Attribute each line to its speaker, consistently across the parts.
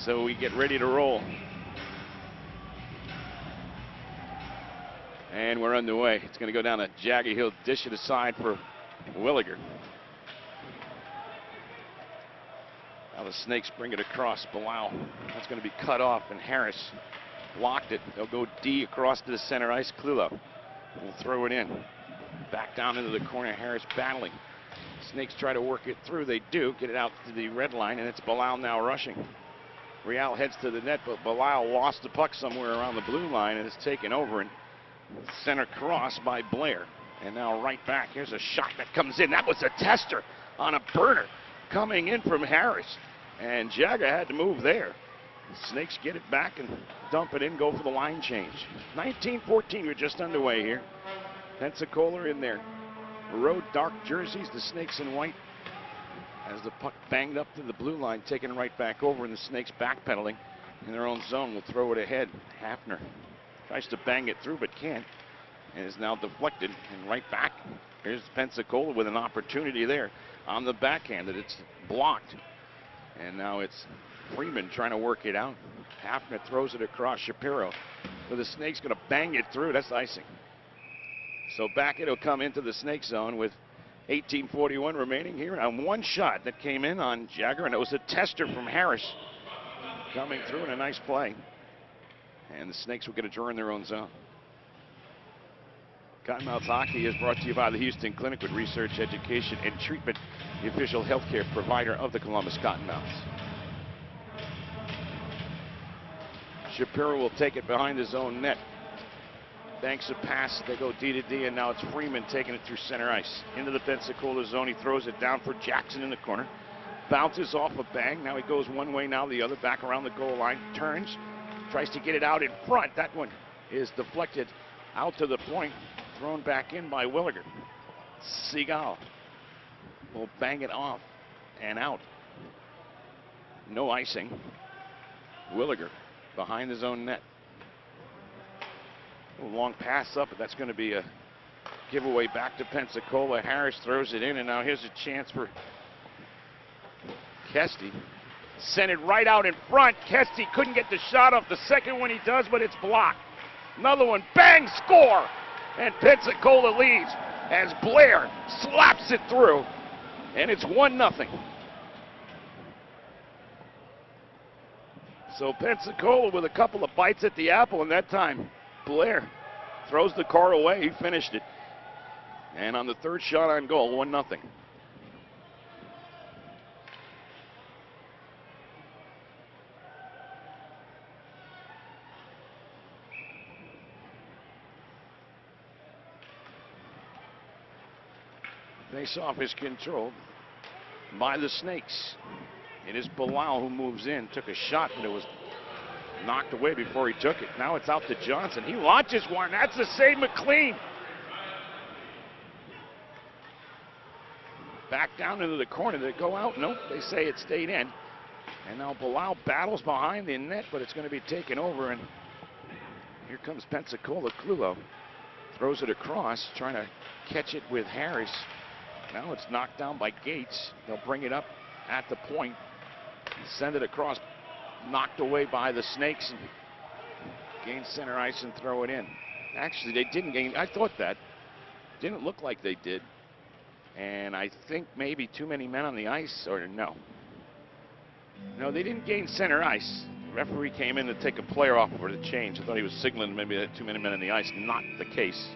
Speaker 1: So we get ready to roll. And we're underway. It's going to go down a Jagger. He'll dish it aside for Williger. Now the Snakes bring it across. Bilal. That's going to be cut off, and Harris blocked it. They'll go D across to the center ice. Klulo will throw it in. Back down into the corner. Harris battling. Snakes try to work it through. They do. Get it out to the red line, and it's Bilal now rushing. Real heads to the net, but Bilal lost the puck somewhere around the blue line and is taken over. And center cross by Blair. And now right back. Here's a shot that comes in. That was a tester on a burner coming in from Harris. And Jagger had to move there. The Snakes get it back and dump it in, go for the line change. 19-14, we're just underway here. Pensacola in their road dark jerseys, the Snakes in white. As the puck banged up to the blue line, taken right back over, and the Snakes backpedaling in their own zone will throw it ahead. Hafner tries to bang it through but can't, and is now deflected and right back. Here's Pensacola with an opportunity there on the backhand that it's blocked. And now it's Freeman trying to work it out. Hafner throws it across Shapiro. So the Snakes going to bang it through. That's icing. So back it'll come into the Snake zone with 18:41 remaining here. And one shot that came in on Jagger, and it was a tester from Harris coming through in a nice play. And the Snakes will get a draw in their own zone. Cottonmouth Hockey is brought to you by the Houston Clinic with research, education, and treatment, the official healthcare provider of the Columbus Cottonmouths. Shapiro will take it behind his own net. Banks a pass, they go D to D, and now it's Freeman taking it through center ice. Into the Pensacola zone, he throws it down for Jackson in the corner. Bounces off a bang, now he goes one way, now the other, back around the goal line, turns. Tries to get it out in front. That one is deflected out to the point. Thrown back in by Williger. Seagal will bang it off and out. No icing. Williger behind his own net. A long pass up, but that's going to be a giveaway back to Pensacola. Harris throws it in, and now here's a chance for Kesty. Sent it right out in front. Kesty couldn't get the shot off. The second one he does, but it's blocked. Another one, bang, score! And Pensacola leads as Blair slaps it through, and it's 1-0. So Pensacola with a couple of bites at the apple, and that time Blair throws the car away. He finished it. And on the third shot on goal, 1-0. Face-off is controlled by the Snakes. It is Bilal who moves in. Took a shot, but it was knocked away before he took it. Now it's out to Johnson. He launches one. That's the save, McLean. Back down into the corner. Did it go out? Nope. They say it stayed in. And now Bilal battles behind the net, but it's going to be taken over. And here comes Pensacola. Klulo throws it across, trying to catch it with Harris. Now it's knocked down by Gates. They'll bring it up at the point and send it across. Knocked away by the Snakes and gain center ice and throw it in. Actually, they didn't gain. I thought that. Didn't look like they did. And I think maybe too many men on the ice, or no. No, they didn't gain center ice. The referee came in to take a player off for the change. I thought he was signaling maybe that too many men on the ice. Not the case.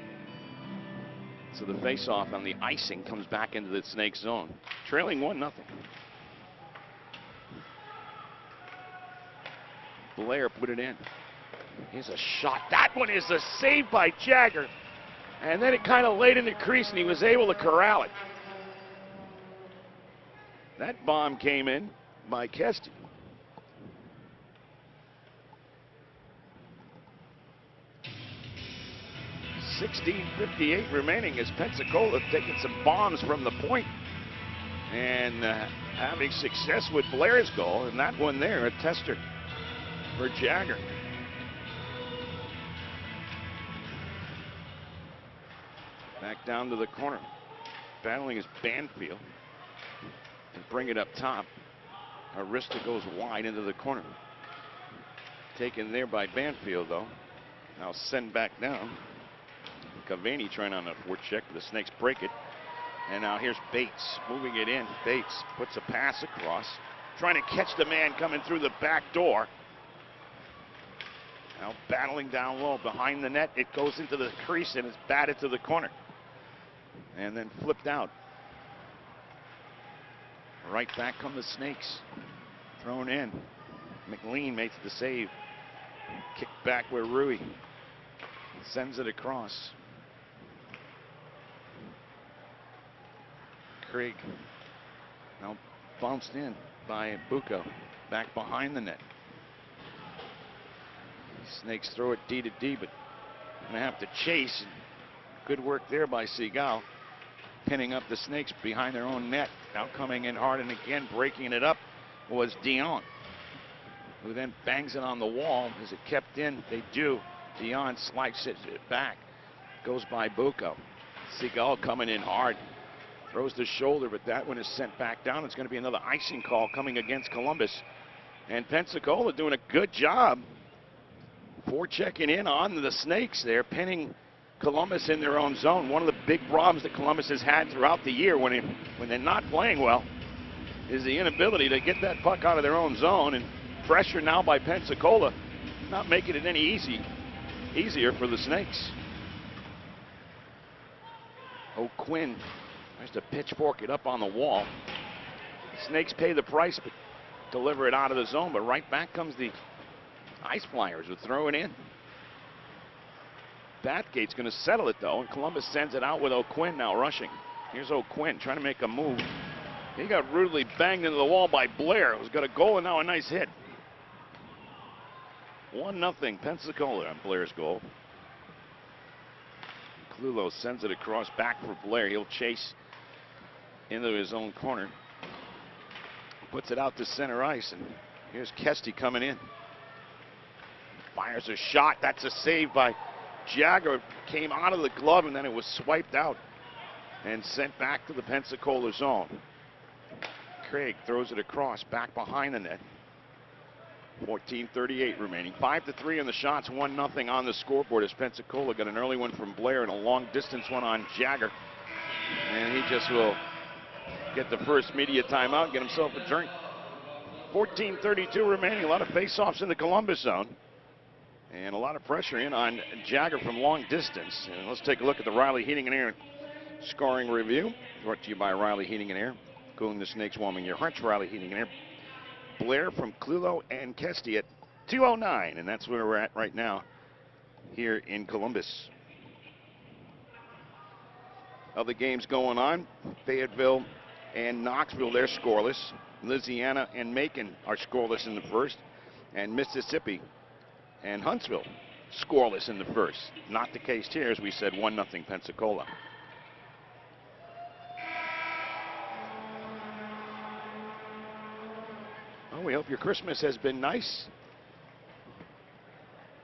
Speaker 1: So the face-off on the icing comes back into the Snake zone. Trailing 1-0. Blair put it in. Here's a shot. That one is a save by Jagger. And then it kind of laid in the crease, and he was able to corral it. That bomb came in by Kesty. 16:58 remaining as Pensacola taking some bombs from the point and having success with Blair's goal. And that one there, a tester for Jagger. Back down to the corner. Battling is Banfield. And bring it up top. Arista goes wide into the corner. Taken there by Banfield, though. Now send back down. Cavani trying on a forecheck, but the Snakes break it. And now here's Bates moving it in. Bates puts a pass across, trying to catch the man coming through the back door. Now battling down low behind the net. It goes into the crease and it's batted to the corner. And then flipped out. Right back come the Snakes. Thrown in. McLean makes the save. Kick back where Rui sends it across. Craig now bounced in by Bucco. Back behind the net. Snakes throw it D to D, but gonna have to chase. Good work there by Seagal. Pinning up the Snakes behind their own net. Now coming in hard and again breaking it up was Dion, who then bangs it on the wall. Is it kept in? They do. Dion slices it back. Goes by Bucco. Seagal coming in hard. Throws the shoulder, but that one is sent back down. It's going to be another icing call coming against Columbus. And Pensacola doing a good job forechecking in on the Snakes there, pinning Columbus in their own zone. One of the big problems that Columbus has had throughout the year when they're not playing well is the inability to get that puck out of their own zone, and pressure now by Pensacola not making it any easier for the Snakes. O'Quinn tries to pitchfork it up on the wall. The Snakes pay the price but deliver it out of the zone, but right back comes the Ice Flyers with throwing in. Bathgate's going to settle it though, and Columbus sends it out with O'Quinn now rushing. Here's O'Quinn trying to make a move. He got rudely banged into the wall by Blair, who's got a goal and now a nice hit. 1-0 Pensacola on Blair's goal. Clulo sends it across back for Blair. He'll chase into his own corner. Puts it out to center ice, and here's Kesty coming in. Fires a shot. That's a save by Jagger. Came out of the glove and then it was swiped out and sent back to the Pensacola zone. Craig throws it across back behind the net. 14:38 remaining. 5-3 on the shots, 1-0 on the scoreboard as Pensacola got an early one from Blair and a long distance one on Jagger. And he just will get the first media timeout, get himself a drink. 14:32 remaining. A lot of face-offs in the Columbus zone. And a lot of pressure in on Jagger from long distance. And let's take a look at the Riley Heating and Air scoring review. Brought to you by Riley Heating and Air. Cooling the Snakes, warming your hearts. Riley Heating and Air. Blair from Clulo and Kesty at 2:09. And that's where we're at right now here in Columbus. Other games going on. Fayetteville and Knoxville, they're scoreless. Louisiana and Macon are scoreless in the first. And Mississippi and Huntsville scoreless in the first. Not the case here, as we said, 1-0 Pensacola. Well, we hope your Christmas has been nice.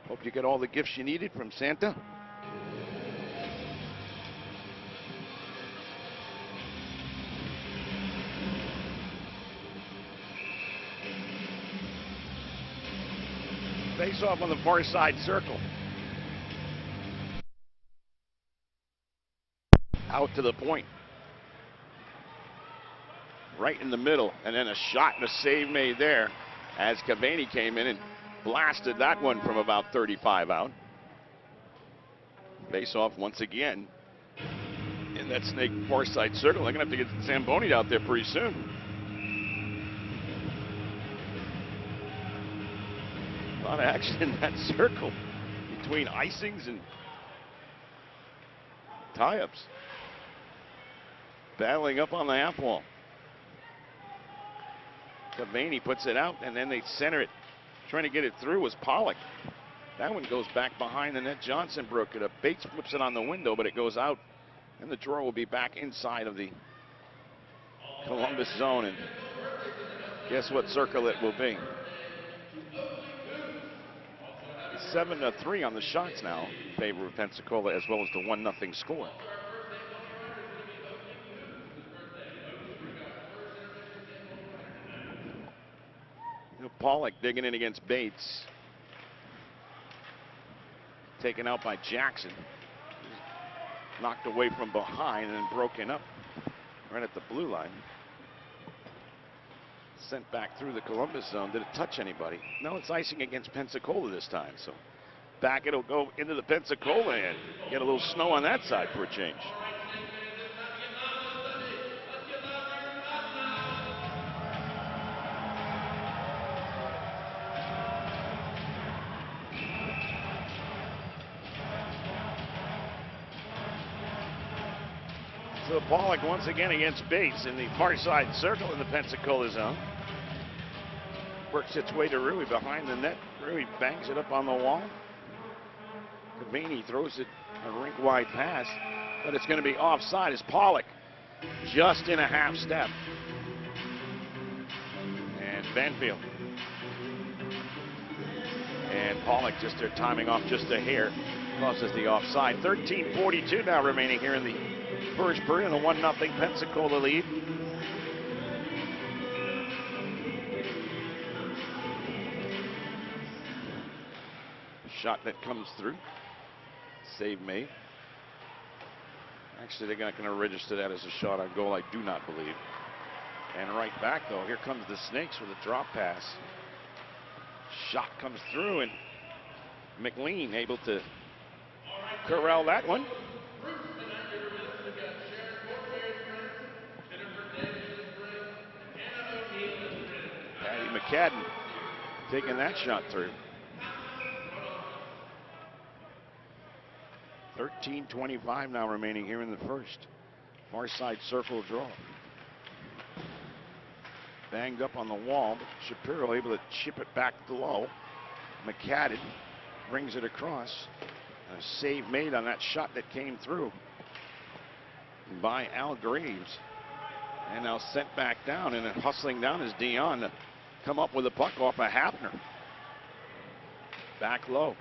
Speaker 1: Hope you get all the gifts you needed from Santa. Face off on the far side circle. Out to the point. Right in the middle, and then a shot and a save made there as Cavani came in and blasted that one from about 35 out. Face off once again in that Snake far side circle. They're going to have to get Zamboni out there pretty soon. A lot of action in that circle between icings and tie-ups. Battling up on the half wall. Cavani puts it out, and then they center it. Trying to get it through was Pollock. That one goes back behind the net. Johnson broke it up. Bates flips it on the window, but it goes out, and the draw will be back inside of the Columbus zone. And guess what circle it will be? 7-3 on the shots now in favor of Pensacola, as well as the 1-0 score. Pollock digging in against Bates. taken out by Jackson. Knocked away from behind and then broken up right at the blue line. Sent back through the Columbus zone. Did it touch anybody? No, it's icing against Pensacola this time. So back it'll go into the Pensacola and get a little snow on that side for a change. So Pollock once again against Bates in the far side circle in the Pensacola zone. Works its way to Rui behind the net. Rui bangs it up on the wall. Cavani throws it a rink-wide pass, but it's going to be offside as Pollock just in a half step. And Banfield. And Pollock just there timing off just a hair. Causes the offside. 13:42 now remaining here in the first period, a 1-0 Pensacola lead. Shot that comes through. Save made. Actually, they're not going to register that as a shot on goal, I do not believe. And right back, though, here comes the Snakes with a drop pass. Shot comes through, and McLean able to corral that one. Patty McCadden taking that shot through. 13:25 now remaining here in the first. Far side circle draw. Banged up on the wall, but Shapiro able to chip it back low. McCadden brings it across. A save made on that shot that came through by Al Graves. And now sent back down, and then hustling down is Dion to come up with a puck off of Hafner. Back low.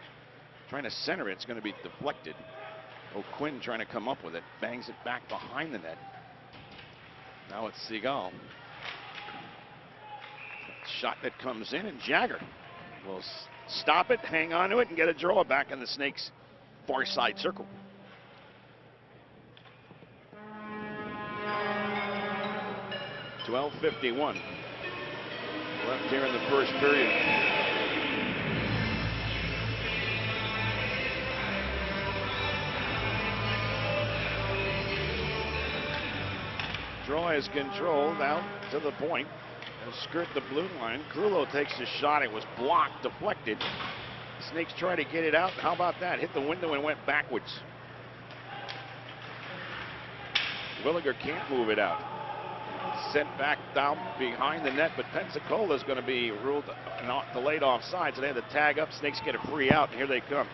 Speaker 1: Trying to center it. It's going to be deflected. O'Quinn trying to come up with it. Bangs it back behind the net. Now it's Seagal. Shot that comes in, and Jagger will stop it, hang on to it, and get a draw back in the Snakes' far side circle. .12:51 left here in the first period. Draw is controlled out to the point and skirt the blue line. Krulo takes a shot. It was blocked, deflected. Snakes try to get it out. How about that? Hit the window and went backwards. Williger can't move it out. Sent back down behind the net, but Pensacola is going to be ruled delayed offside, so they had to tag up. Snakes get a free out, and here they come.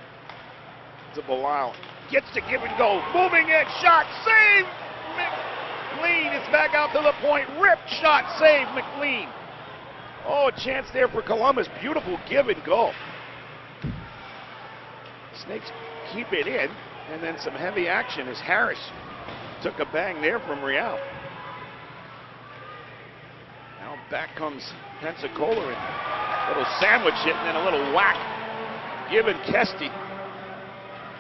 Speaker 1: To Bilal. Gets to give and go. Moving in, shot, save! McLean, it's back out to the point. Ripped shot, save McLean. Oh, a chance there for Columbus. Beautiful give and go. Snakes keep it in, and then some heavy action as Harris took a bang there from Real. Now back comes Pensacola, and a little sandwich hit, and then a little whack. Given Kesty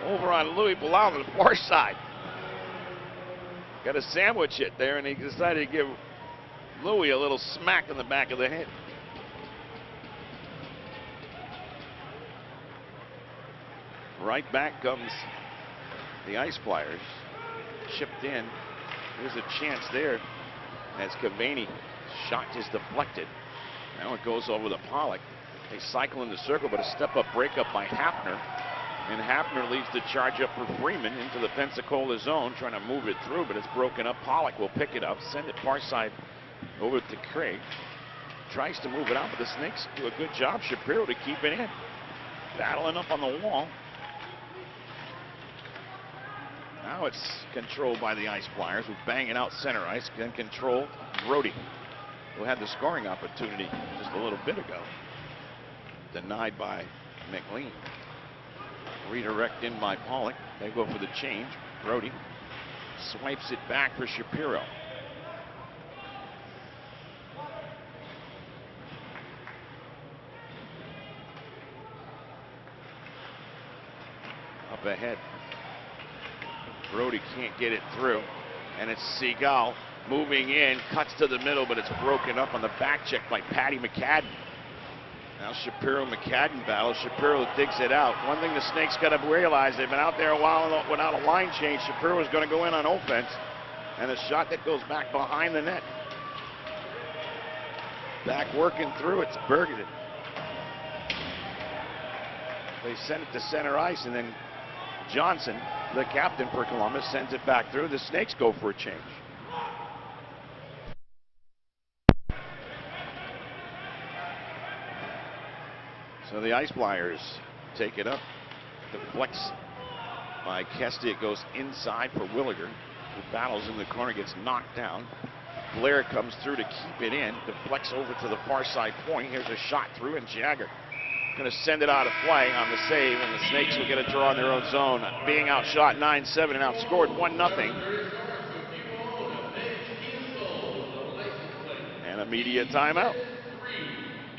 Speaker 1: over on Louis Bilal on the far side. Got a sandwich hit there, and he decided to give Louis a little smack in the back of the head. Right back comes the Ice Flyers. Chipped in. There's a chance there as Cavani shot is deflected. Now it goes over to Pollock. They cycle in the circle, but a step-up breakup by Hafner. And Hafner leaves the charge up for Freeman into the Pensacola zone, trying to move it through, but it's broken up. Pollock will pick it up, send it far side over to Craig. Tries to move it out, but the Snakes do a good job, Shapiro, to keep it in. Battling up on the wall. Now it's controlled by the Ice Flyers, who bang it out center ice, then controlled Brody, who had the scoring opportunity just a little bit ago. Denied by McLean. Redirect in by Pollock. They go for the change. Brody swipes it back for Shapiro. up ahead. Brody can't get it through. And it's Seagal moving in, cuts to the middle, but it's broken up on the back check by Patty McCadden. Now Shapiro-McCadden battle. Shapiro digs it out. One thing the Snakes got to realize, they've been out there a while without a line change. Shapiro is going to go in on offense. And a shot that goes back behind the net. Back working through, it's Bergen. They send it to center ice, and then Johnson, the captain for Columbus, sends it back through. The Snakes go for a change. So the Ice Flyers take it up. Deflects by Kesty. It goes inside for Williger, who battles in the corner, gets knocked down. Blair comes through to keep it in. Deflects over to the far side point. Here's a shot through, and Jagger going to send it out of play on the save, and the Snakes will get a draw in their own zone. Being outshot 9-7 and outscored 1-0. And a media timeout.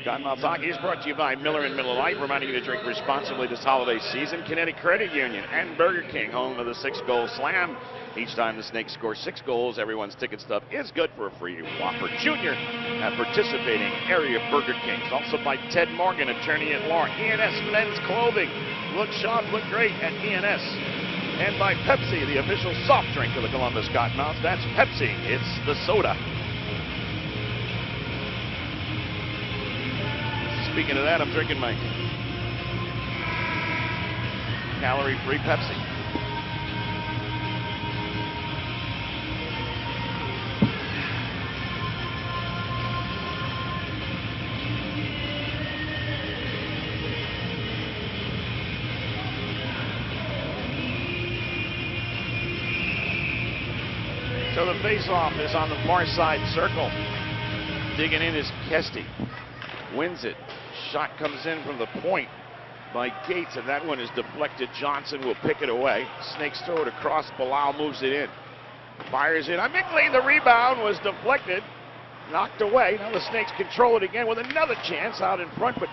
Speaker 1: Cottonmouth Hockey is brought to you by Miller and Miller Lite, reminding you to drink responsibly this holiday season. Kinetic Credit Union and Burger King, home of the 6-goal slam. Each time the Snakes score 6 goals, everyone's ticket stub is good for a free Whopper Jr. at participating area Burger Kings. Also by Ted Morgan, attorney at law. ENS Men's Clothing. Look sharp, look great at ENS. And by Pepsi, the official soft drink of the Columbus Cottonmouths. That's Pepsi. It's the soda. Speaking of that, I'm drinking my calorie-free Pepsi. So the face-off is on the far side circle. Digging in is Kesty. Wins it. Shot comes in from the point by Gates, and that one is deflected. Johnson will pick it away. Snakes throw it across. Bilal moves it in. Fires in. Quickly, the rebound was deflected. Knocked away. Now the Snakes control it again with another chance out in front, but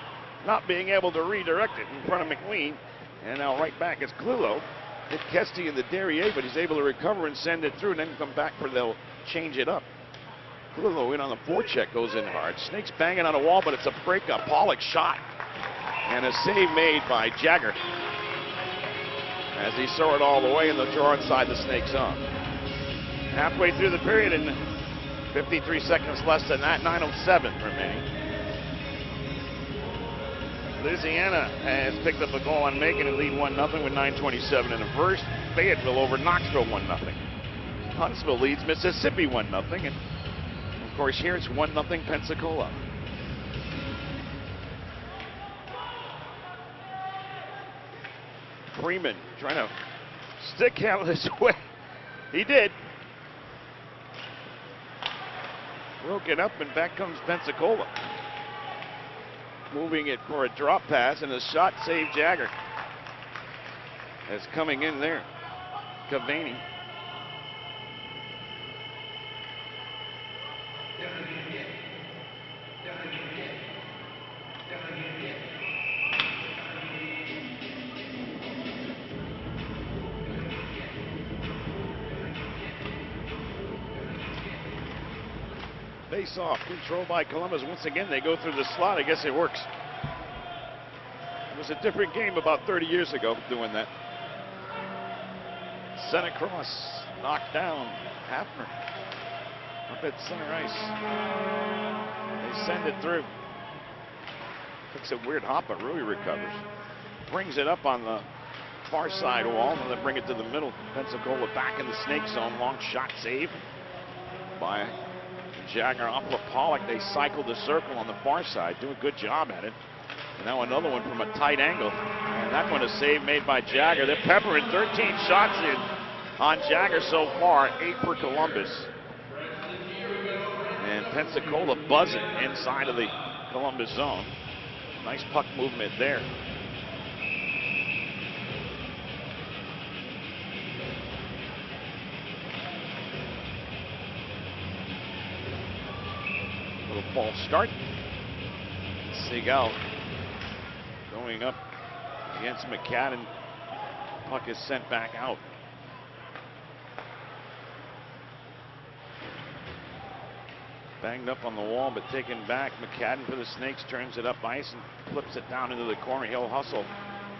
Speaker 1: not being able to redirect it in front of McLean. And now right back, it's Clulo. Hit Kesty in the derriere, but he's able to recover and send it through, and then come back for they'll change it up. Clulo in on the forecheck, goes in hard. Snakes banging on a wall, but it's a breakup. Pollock shot. And a save made by Jagger as he saw it all the way in the draw inside the Snake zone. Halfway through the period and 53 seconds less than that, 9:07 remaining. Louisiana has picked up a goal on making it lead 1-0 with 9:27 in the first. Fayetteville over Knoxville 1-0. Huntsville leads Mississippi 1-0. And of course, here it's 1-0 Pensacola. Freeman trying to stick out this way. He did. Broken up, and back comes Pensacola. Moving it for a drop pass, and a shot saved Jagger. As coming in there, Cavani. Face off, controlled by Columbus. Once again, they go through the slot. I guess it works. It was a different game about 30 years ago doing that. Sent across, knocked down. Hafner up at center ice. They send it through. Takes a weird hop, but Rui recovers. Brings it up on the far side wall, and then bring it to the middle. Pensacola back in the Snake zone. Long shot save by Jagger off of Pollock. They cycle the circle on the far side. Do a good job at it. And now another one from a tight angle. And that one a save made by Jagger. They're peppering 13 shots in on Jagger so far. 8 for Columbus. And Pensacola buzzing inside of the Columbus zone. Nice puck movement there. Little false start. Seagal going up against McCadden. Puck is sent back out. Banged up on the wall, but taken back. McCadden for the Snakes turns it up ice and flips it down into the corner. He'll hustle,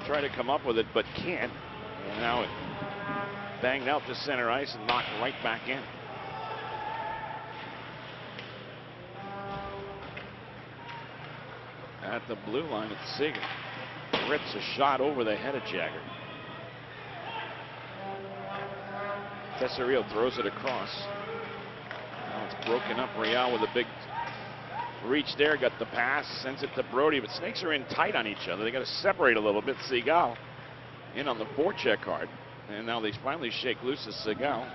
Speaker 1: try to come up with it, but can't. And now it banged out to center ice and knocked right back in. At the blue line, it's Seager. Rips a shot over the head of Jagger. Tesarillo throws it across. Now it's broken up. Real with a big reach there. Got the pass. Sends it to Brody. But Snakes are in tight on each other. They got to separate a little bit. Seagal in on the forecheck card. And now they finally shake loose of Seagal.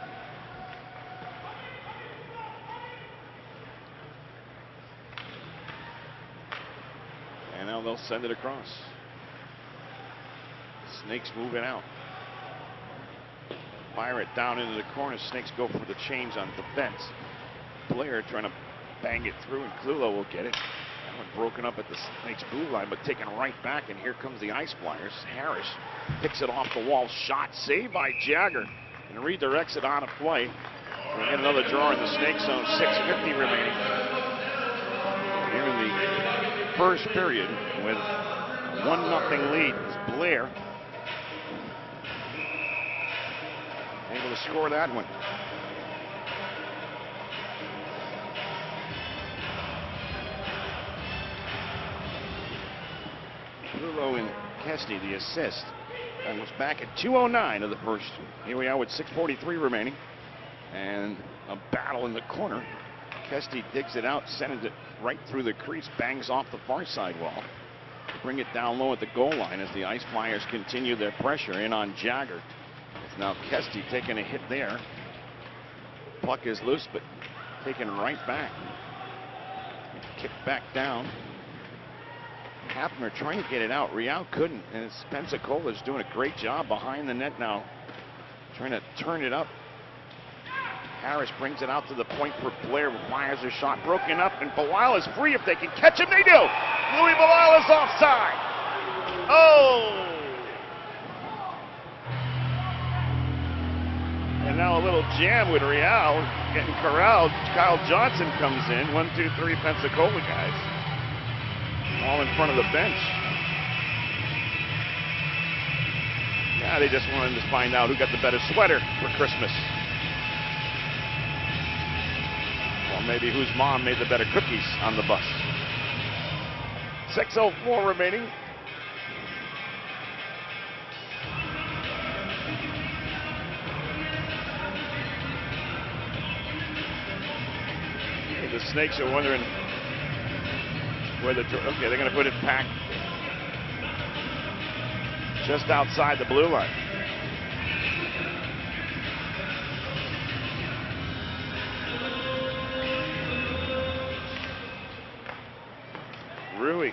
Speaker 1: And now they'll send it across. Snakes moving out. Fire it down into the corner. Snakes go for the change on defense. Blair trying to bang it through, and Clulo will get it. That one broken up at the Snakes blue line, but taken right back, and here comes the Ice Flyers. Harris picks it off the wall. Shot saved by Jagger, and redirects it on a play. We get another draw in the Snake zone. 6:50 remaining here in the first period with a 1-0 lead. Is Blair able to score that one. Clulo and Kesty the assist. And was back at 2:09 of the first. Here we are with 6:43 remaining. And a battle in the corner. Kesty digs it out, sends it right through the crease, bangs off the far side wall. Bring it down low at the goal line as the Ice Flyers continue their pressure in on Jagger. It's now Kesty taking a hit there. Puck is loose, but taken right back. Kicked back down. Hafner trying to get it out. Real couldn't, and it's Pensacola's doing a great job behind the net now, trying to turn it up. Harris brings it out to the point for Blair, fires a shot, broken up, and Bilal is free. If they can catch him, they do. Louis Bilal is offside. Oh! And now a little jam with Real getting corralled. Kyle Johnson comes in. 1, 2, 3 Pensacola guys. All in front of the bench. Yeah, they just wanted to find out who got the better sweater for Christmas. Or maybe whose mom made the better cookies on the bus. 6:04 remaining. The Snakes are wondering where the, okay, they're going to put it back just outside the blue line. Rui.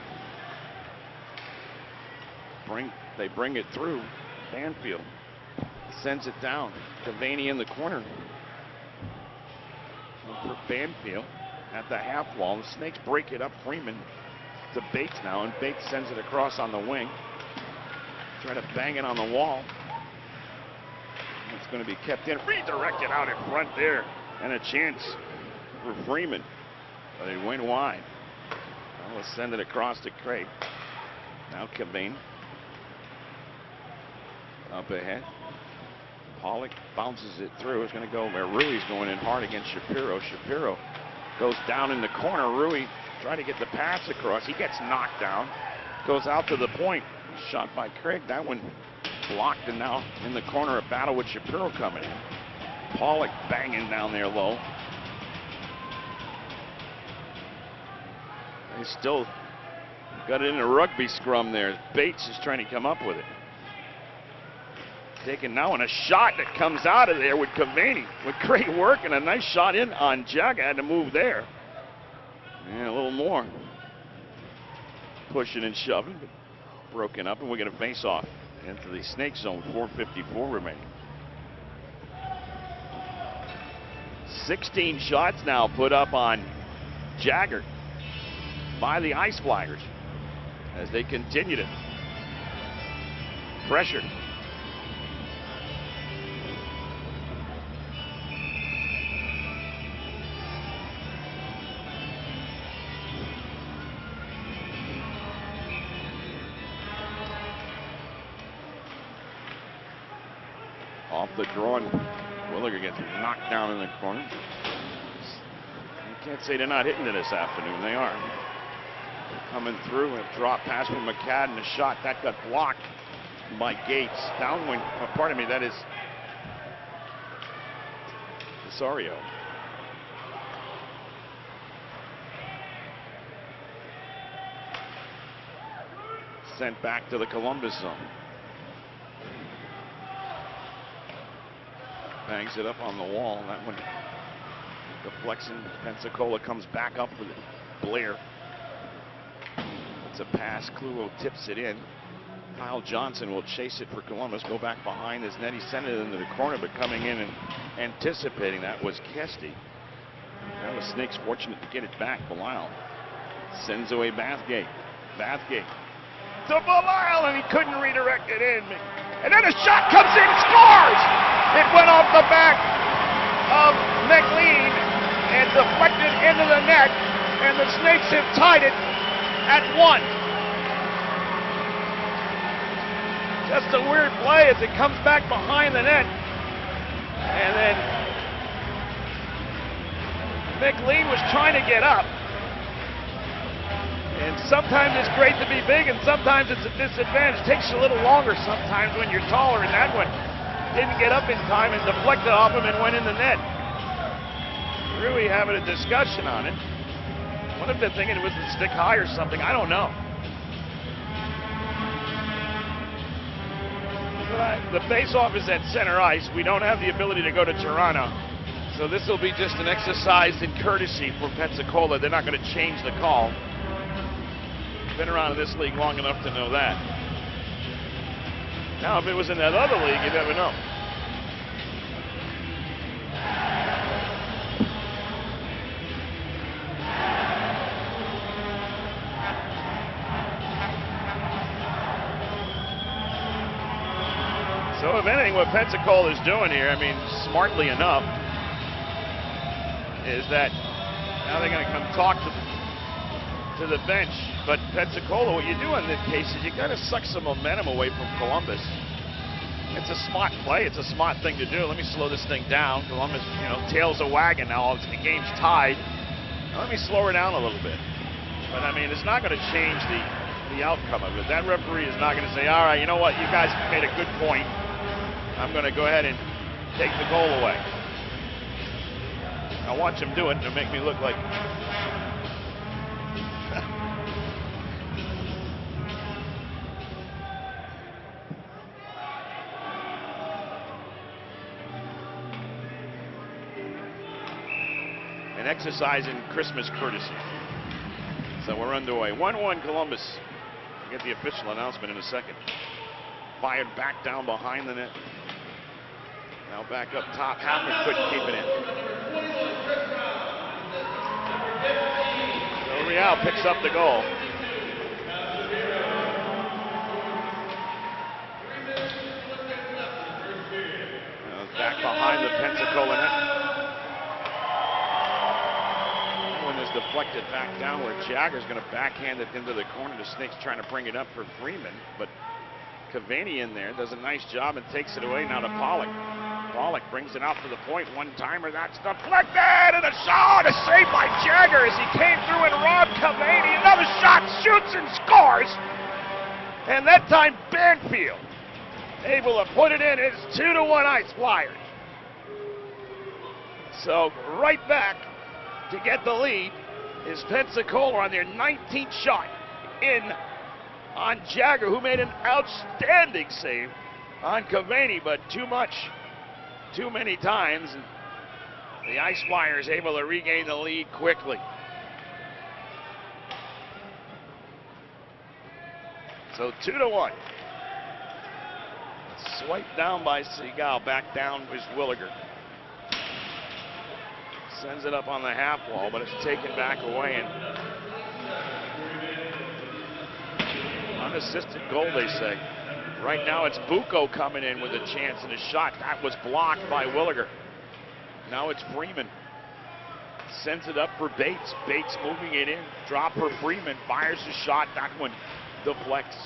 Speaker 1: They bring it through. Banfield sends it down. Devaney in the corner. For Banfield at the half wall. The Snakes break it up. Freeman to Bates now, and Bates sends it across on the wing. Trying to bang it on the wall. It's going to be kept in. Redirected out in front there. And a chance for Freeman. But he went wide. Well, let's send it across to Craig. Now Cavane. Up ahead. Pollock bounces it through. It's going to go where Rui's going in hard against Shapiro. Shapiro goes down in the corner. Rui trying to get the pass across. He gets knocked down. Goes out to the point. Shot by Craig. That one blocked, and now in the corner a battle with Shapiro coming in. Pollock banging down there low. They still got it in a rugby scrum there. Bates is trying to come up with it. Taken now, and a shot that comes out of there with Cavani with great work, and a nice shot in on Jagger. Had to move there. And a little more pushing and shoving, but broken up, and we're going to face off into the Snake zone. 4:54 remaining. 16 shots now put up on Jagger by the Ice Flyers as they continue to pressure. Off the draw, and Williger gets knocked down in the corner. You can't say they're not hitting it this afternoon. They are. They're coming through, and a drop pass from McCadden, a shot that got blocked by Gates. Downwind, pardon me, that is Osorio. Sent back to the Columbus zone. Bangs it up on the wall. That one deflects, and Pensacola comes back up with it. Blair. It's a pass. Kluo tips it in. Kyle Johnson will chase it for Columbus. Go back behind his net. He sent it into the corner, but coming in and anticipating that was Kesty. That was Snakes fortunate to get it back. Belisle sends away Bathgate. Bathgate to Belisle, and he couldn't redirect it in. And then a shot comes in, scores! It went off the back of McLean and deflected into the net, and the Snakes have tied it at 1. Just a weird play as it comes back behind the net. And then McLean was trying to get up. And sometimes it's great to be big, and sometimes it's a disadvantage. It takes you a little longer sometimes when you're taller, and that one didn't get up in time and deflected off him and went in the net. Really having a discussion on it. What if they're thinking it was the stick high or something? I don't know. The face-off is at center ice. We don't have the ability to go to Toronto. So this will be just an exercise in courtesy for Pensacola. They're not going to change the call. Been around in this league long enough to know that. Now, if it was in that other league, you never know. So, if anything, what Pensacola is doing here, I mean, smartly enough, is that now they're going to come talk to the bench. But Pensacola, what you do in this case is you got to suck some momentum away from Columbus. It's a smart play. It's a smart thing to do. Let me slow this thing down. Columbus, tails a wagon now. The game's tied. Now let me slow her down a little bit. But I mean, it's not going to change the outcome of it. That referee is not going to say, all right, you know what, you guys made a good point. I'm going to go ahead and take the goal away. I'll watch him do it, and it'll make me look like an exercise in Christmas courtesy. So we're underway. 1-1 Columbus. We'll get the official announcement in a second. Fired back down behind the net. Now back up top. Hammond couldn't keep it in. So Real picks up the goal. Back behind the Pensacola net. Deflected back downward. Jagger's going to backhand it into the corner. The Snakes trying to bring it up for Freeman, but Cavani in there does a nice job and takes it away now to Pollock. Pollock brings it out for the point. One-timer, that's deflected, and a shot, a save by Jagger as he came through and robbed Cavani. Another shot, shoots and scores, and that time Banfield able to put it in. It's 2-1 Ice Flyers. So right back to get the lead is Pensacola on their 19th shot in on Jagger, who made an outstanding save on Cavani, but too many times. And the Ice Flyers able to regain the lead quickly. So 2-1. Swiped down by Seagal, back down is Williger. Sends it up on the half wall, but it's taken back away, and unassisted goal, they say. Right now it's Bucco coming in with a chance and a shot. That was blocked by Williger. Now it's Freeman. Sends it up for Bates. Bates moving it in. Drop for Freeman. Fires a shot. That one deflects.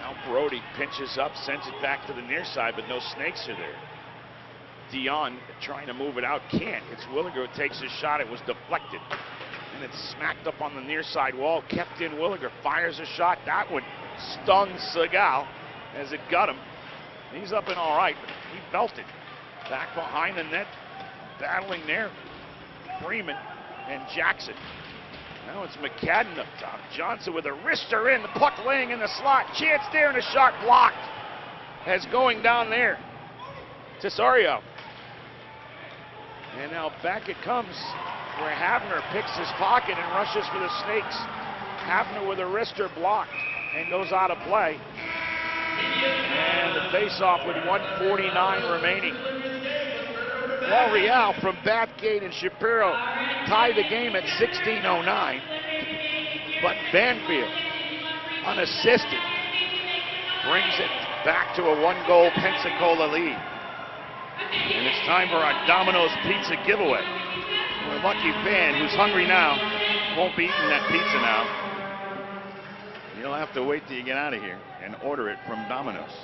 Speaker 1: Now Brody pinches up, sends it back to the near side, but no snakes are there. Dion trying to move it out, can't. It's Williger who takes his shot. It was deflected. And it's smacked up on the near side wall, kept in. Williger fires a shot. That one stung Segal as it got him. He's up and all right, but he belted. Back behind the net, battling there. Freeman and Jackson. Now it's McCadden up top. Johnson with a wrister in, the puck laying in the slot. Chance there and a shot blocked. As going down there. Tesario. And now back it comes where Havner picks his pocket and rushes for the Snakes. Havner with a wrister blocked and goes out of play. And the face-off with 1:49 remaining. L'Oreal from Bathgate and Shapiro tie the game at 16:09. But Banfield, unassisted, brings it back to a one-goal Pensacola lead. And it's time for our Domino's Pizza giveaway. A lucky fan who's hungry now won't be eating that pizza now. You'll have to wait till you get out of here and order it from Domino's.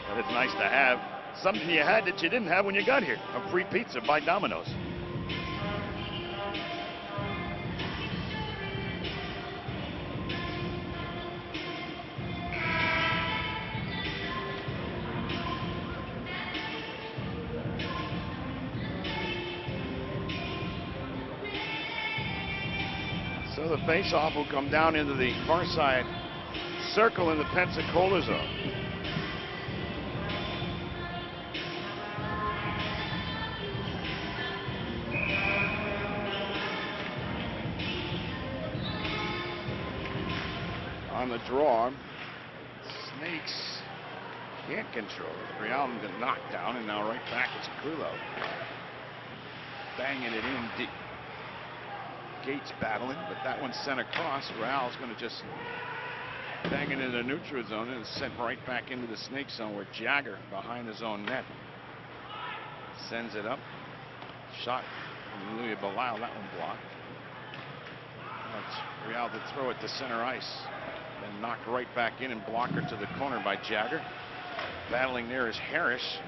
Speaker 1: But it's nice to have something you had that you didn't have when you got here. A free pizza by Domino's. So the face-off will come down into the far side circle in the Pensacola zone. On the draw, Snakes can't control it. Realm to knock down, and now right back it's Krulo. Banging it in deep. Gates battling, but that one's sent across. Real's going to just bang it in the neutral zone, and it's sent right back into the Snake zone where Jagger behind his own net sends it up. Shot from Louis Belisle, that one blocked. That's Real to throw it to center ice. Then knocked right back in and blocker to the corner by Jagger. Battling there is Harris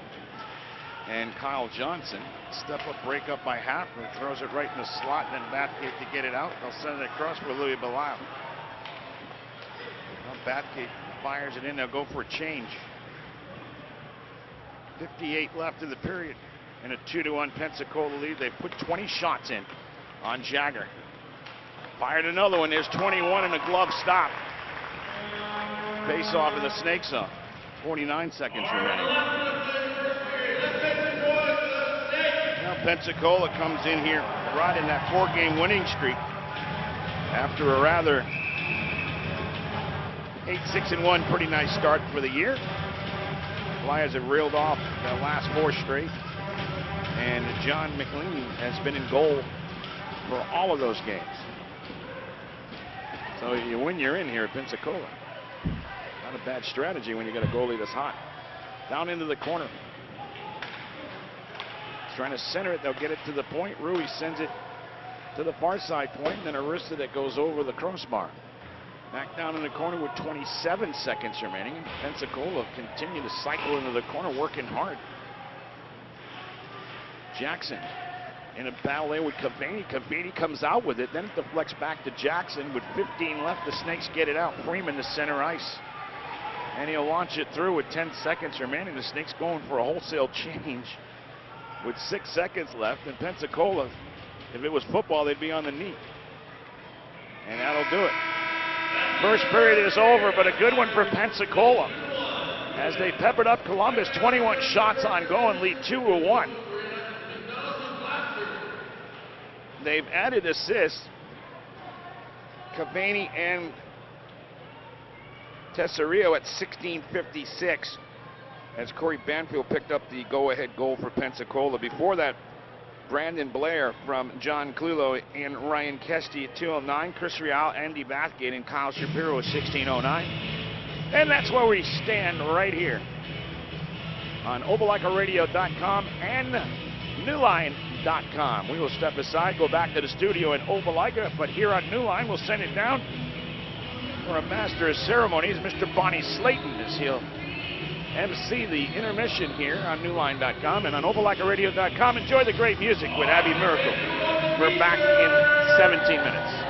Speaker 1: and Kyle Johnson. Step up, break up by Hafner. Throws it right in the slot, and then Bathgate to get it out. They'll send it across for Louis Belisle. Well, Bathgate fires it in. They'll go for a change. 58 left in the period. In a 2-1 Pensacola lead. They put 20 shots in on Jagger. Fired another one. There's 21 and a glove stop. Face off in the Snake zone. 49 seconds remaining. Now Pensacola comes in here riding that 4-game winning streak after a rather 8-6-1 pretty nice start for the year. Flyers have reeled off the last 4 straight, and John McLean has been in goal for all of those games. So you win, you're in here at Pensacola. Not a bad strategy when you got a goalie that's hot. Down into the corner. Trying to center it. They'll get it to the point. Rui sends it to the far side point, and then Arista that goes over the crossbar. Back down in the corner with 27 seconds remaining. Pensacola continue to cycle into the corner, working hard. Jackson in a battle there with Cavani. Cavani comes out with it. Then it deflects back to Jackson. With 15 left, the Snakes get it out. Freeman to center ice. And he'll launch it through with 10 seconds remaining. The Snakes going for a wholesale change with 6 seconds left. And Pensacola, if it was football, they'd be on the knee. And that'll do it. First period is over, but a good one for Pensacola as they peppered up Columbus. 21 shots on goal and lead 2-1. They've added assists. Cavani and Tesario at 16:56 as Corey Banfield picked up the go-ahead goal for Pensacola. Before that, Brandon Blair from John Clulo and Ryan Kesty at 2:09. Chris Real, Andy Bathgate, and Kyle Shapiro at 16:09. And that's where we stand right here on OvalikaRadio.com and Newline.com. We will step aside, go back to the studio in Opelika, but here on Newline, we'll send it down for a master of ceremonies, Mr. Bonnie Slayton, as he'll MC the intermission here on Newline.com and on Opelika.radio.com. Enjoy the great music with Abby Miracle. We're back in 17 minutes.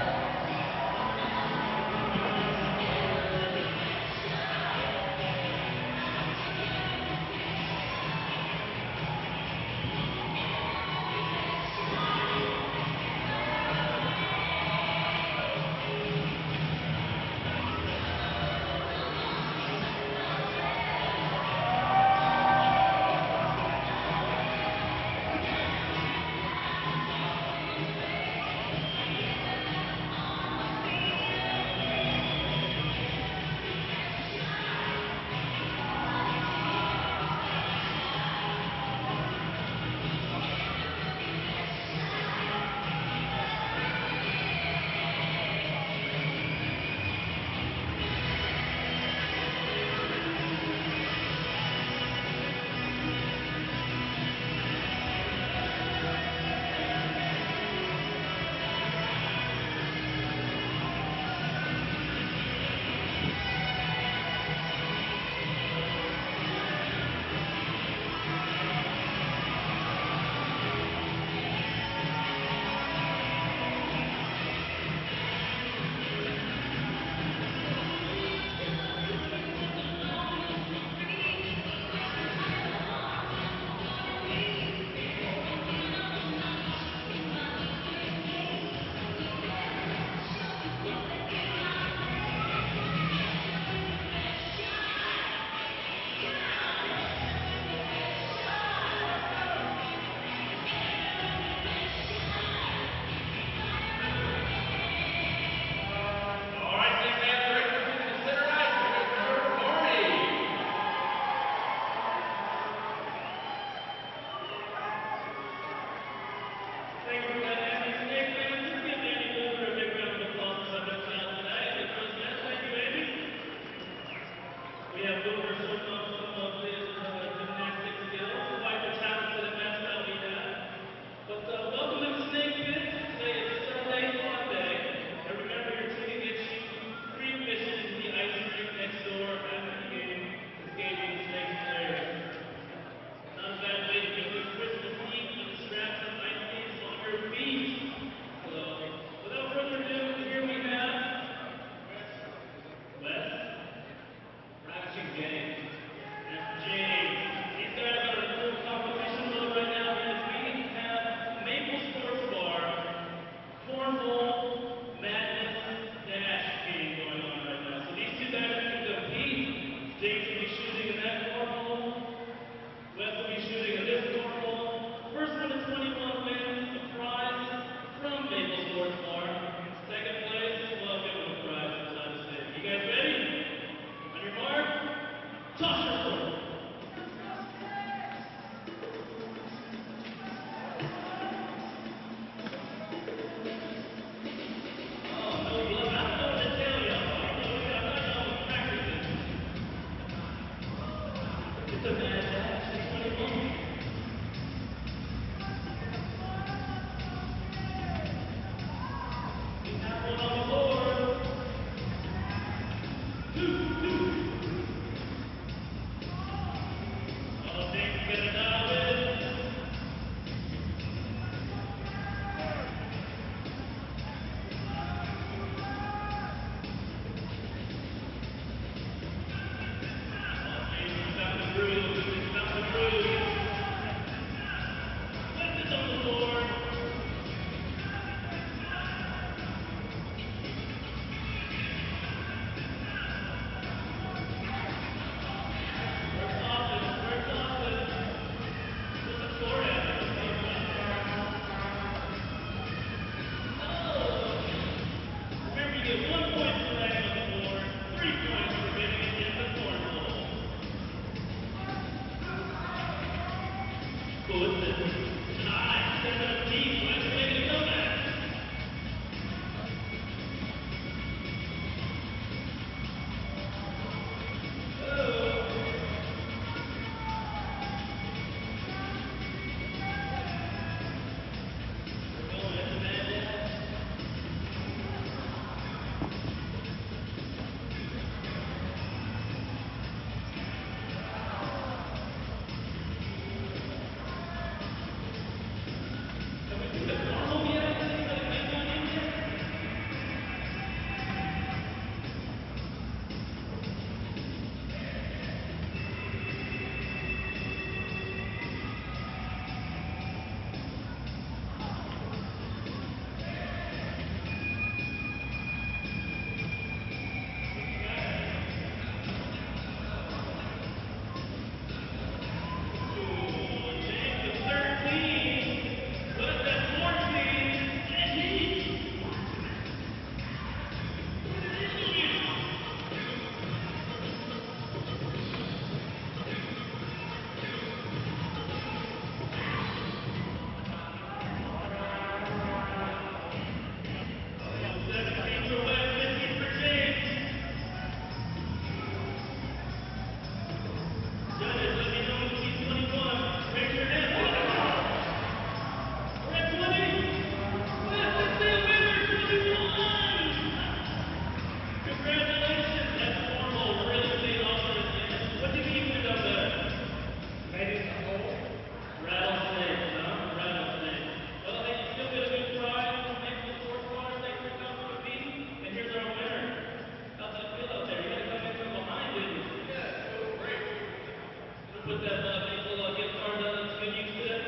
Speaker 2: With that pensacola get started on this good set.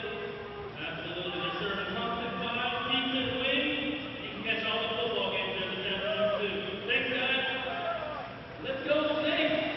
Speaker 2: Absolutely, they're serving constant files, keeps it wings. You can catch all the football games there this afternoon too. Thanks guys. Let's go Snakes.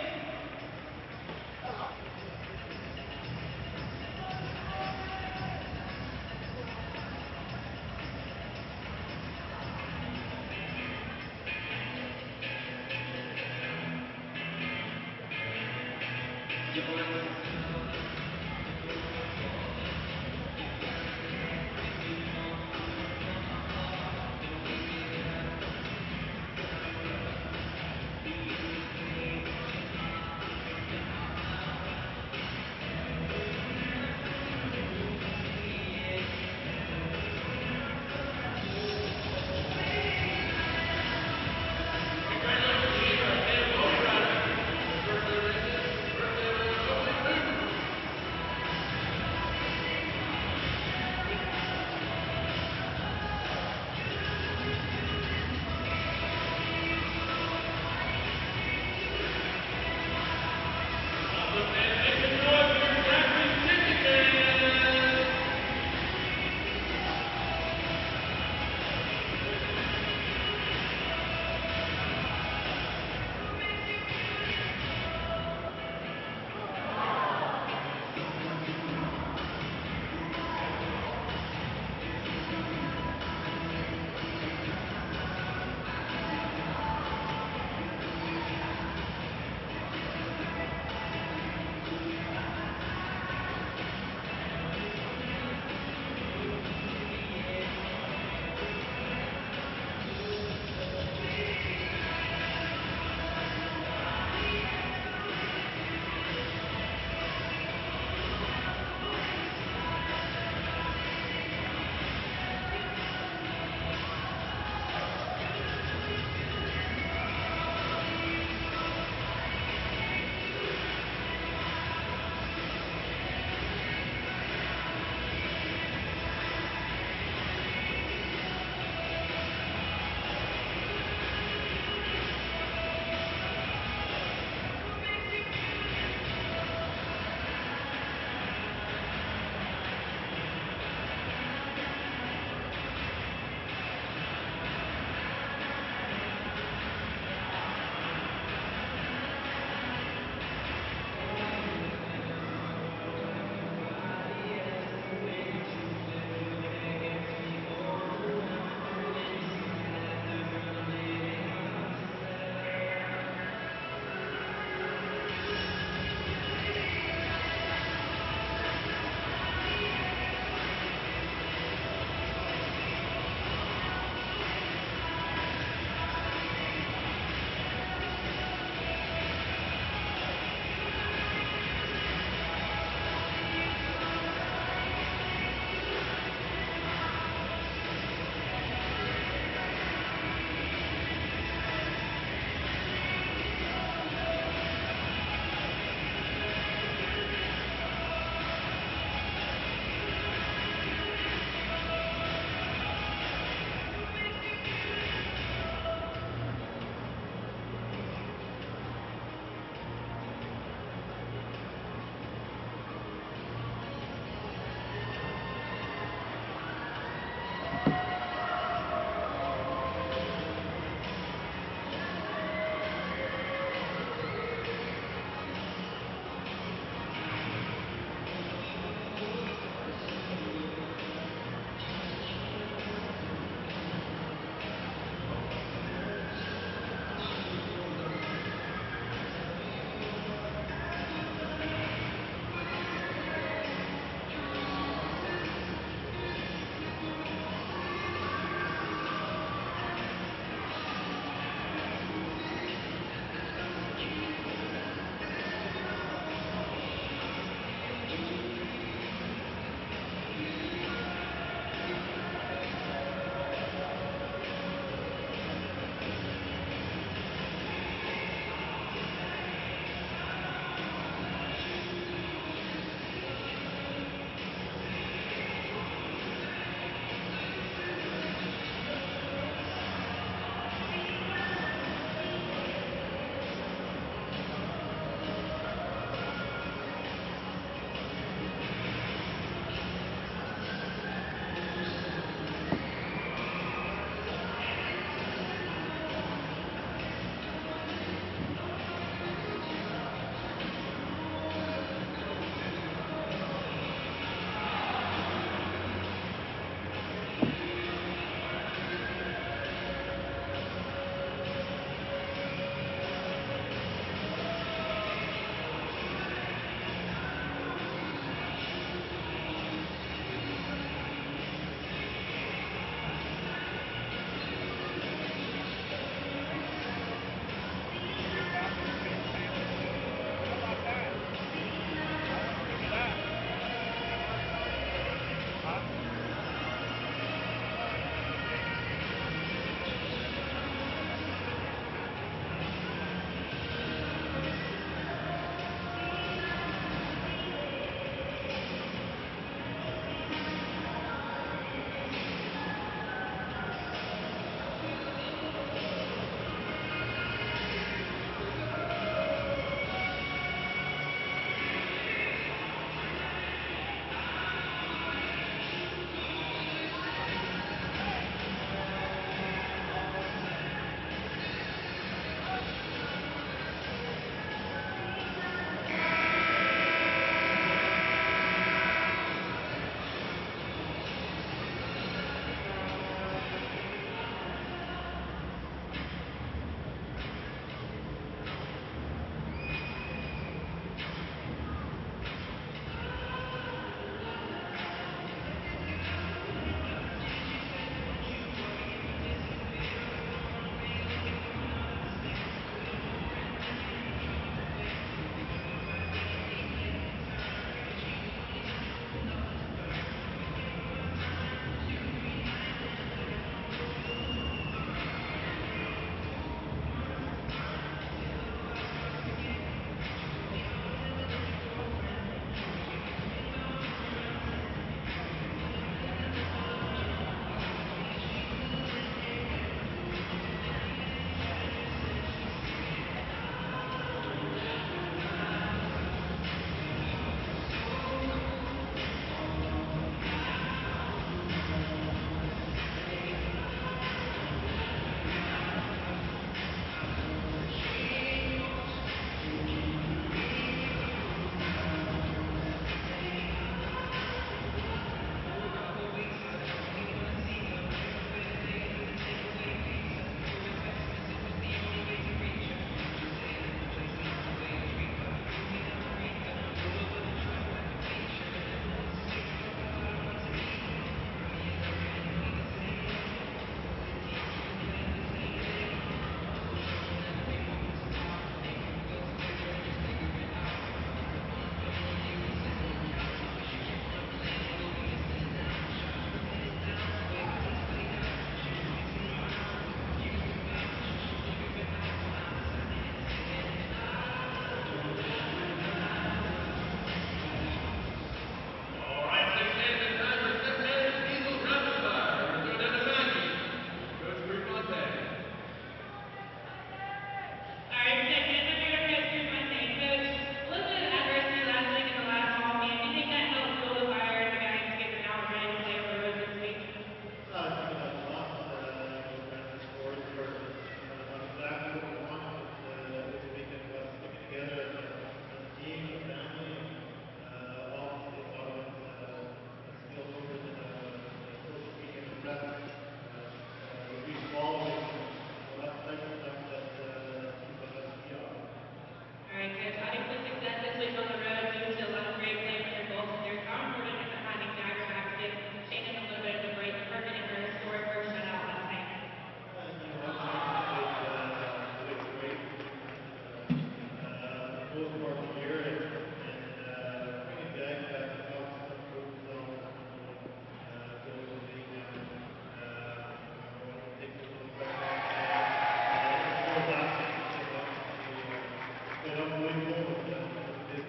Speaker 2: moving forward. That's a big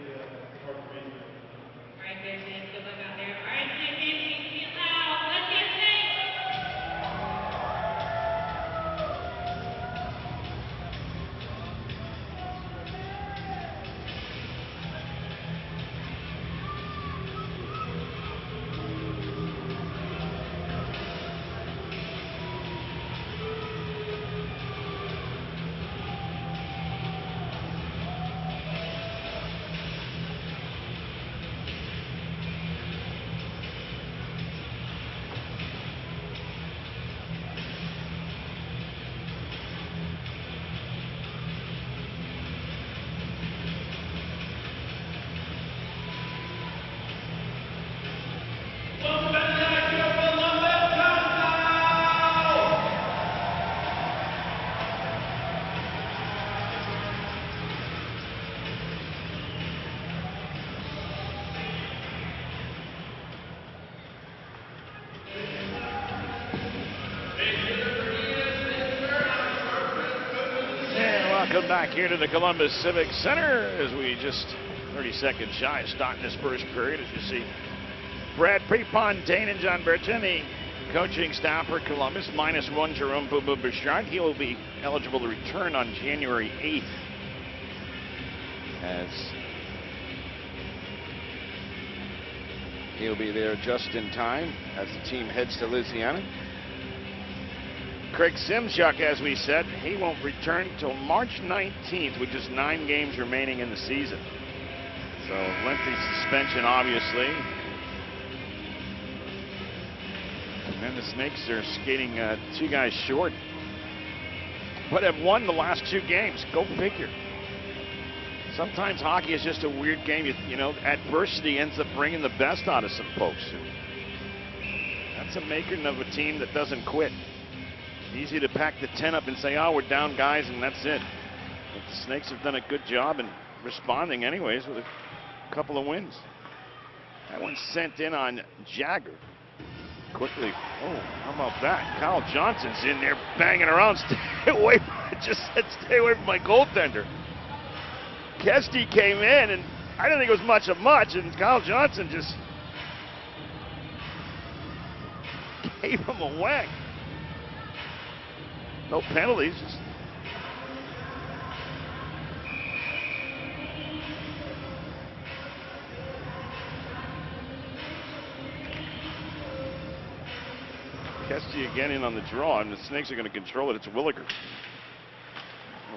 Speaker 2: part of the reason. All right, there, Snakes. Good luck out there. All right, Snakes, be loud. Let's get Snakes.
Speaker 1: Welcome back here to the Columbus Civic Center as we just 30 seconds shy of starting this first period. As you see, Brad Prefontaine and John Burton, the coaching staff for Columbus, -1 Jerome Bouchard. He will be eligible to return on January 8th as he'll be there just in time as the team heads to Louisiana. Craig Simchuk, as we said, he won't return until March 19th with just 9 games remaining in the season. So lengthy suspension, obviously. And then the Snakes are skating 2 guys short, but have won the last 2 games. Go figure. Sometimes hockey is just a weird game. You know, adversity ends up bringing the best out of some folks. And that's a making of a team that doesn't quit. Easy to pack the tent up and say, oh, we're down, guys, and that's it. But the Snakes have done a good job in responding anyways with a couple of wins. That one's sent in on Jagger. Quickly. Oh, how about that? Kyle Johnson's in there banging around. Stay away from it. Just said, stay away from my goaltender. Kesty came in, and I didn't think it was much of much, and Kyle Johnson just gave him a whack. No penalties. Kesty again in on the draw, and the Snakes are going to control it. It's Williger.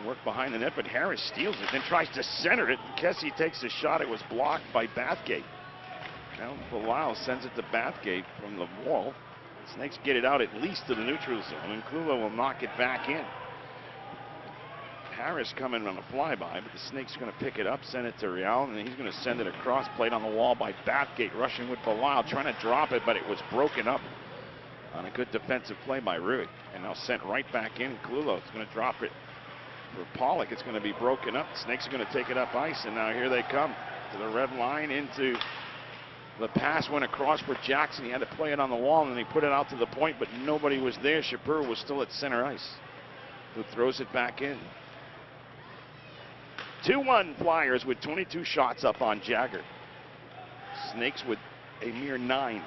Speaker 1: Work behind the net, but Harris steals it, then tries to center it. Kesty takes a shot. It was blocked by Bathgate. Now Bilal sends it to Bathgate from the wall. Snakes get it out at least to the neutral zone, and Klulo will knock it back in. Harris coming on a flyby, but the Snakes are going to pick it up, send it to Real, and he's going to send it across, played on the wall by Bathgate, rushing with Bilal, trying to drop it, but it was broken up on a good defensive play by Rui. And now sent right back in. Klulo is going to drop it for Pollock. It's going to be broken up. The Snakes are going to take it up ice, and now here they come to the red line into the pass went across for Jackson. He had to play it on the wall, and then he put it out to the point, but nobody was there. Shapiro was still at center ice, who throws it back in. 2-1 Flyers with 22 shots up on Jagger. Snakes with a mere 9.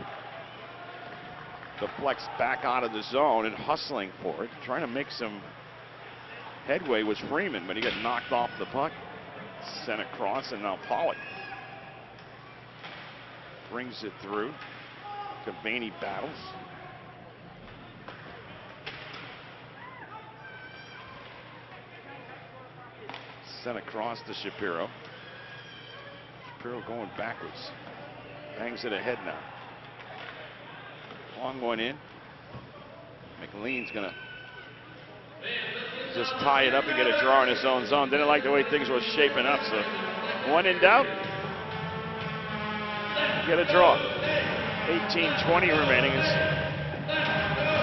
Speaker 1: Deflects back out of the zone and hustling for it. Trying to make some headway was Freeman, but he got knocked off the puck. Sent across, and now Pollock brings it through. Cavani battles. Sent across to Shapiro. Shapiro going backwards. Bangs it ahead now. Long one in. McLean's gonna just tie it up and get a draw in his own zone. Didn't like the way things were shaping up, so when in doubt, get a draw. 18:20 remaining.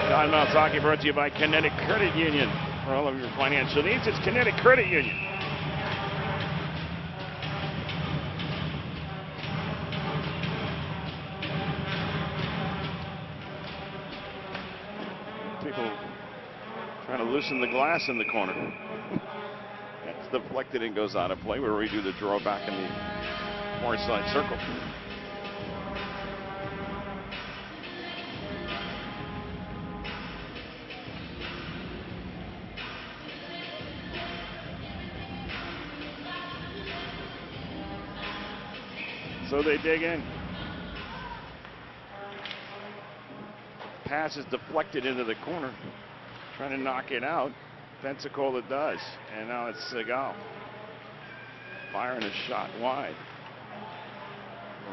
Speaker 1: Cottonmouth Hockey brought to you by Kinetic Credit Union. For all of your financial needs, it's Kinetic Credit Union. People trying to loosen the glass in the corner. That's deflected and goes out of play. We'll redo the draw back in the far side circle. So they dig in. Pass is deflected into the corner. Trying to knock it out. Pensacola does. And now it's Segal. Firing a shot wide.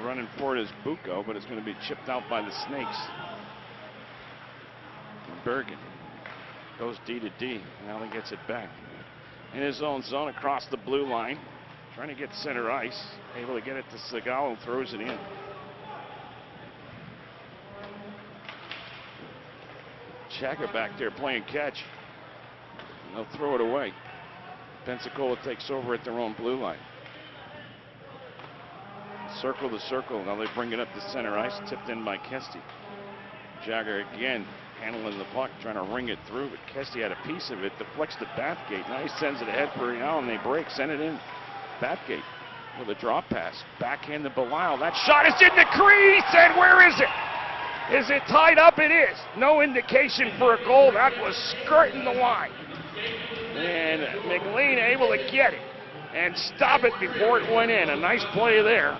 Speaker 1: Running for it is Bucco, but it's going to be chipped out by the Snakes. Bergen goes D to D. Now he gets it back. In his own zone across the blue line. Trying to get center ice. Able to get it to Segal and throws it in. Jagger back there playing catch. And they'll throw it away. Pensacola takes over at their own blue line. Circle to circle. Now they bring it up to center ice. Tipped in by Kesty. Jagger again handling the puck, trying to ring it through, but Kesty had a piece of it. Deflects to Bathgate. Now he sends it ahead for Real, and they break. Send it in. Bathgate with a drop pass. Backhand to Belisle. That shot is in the crease, and where is it? Is it tied up? It is. No indication for a goal. That was skirting the line. And McLean able to get it and stop it before it went in. A nice play there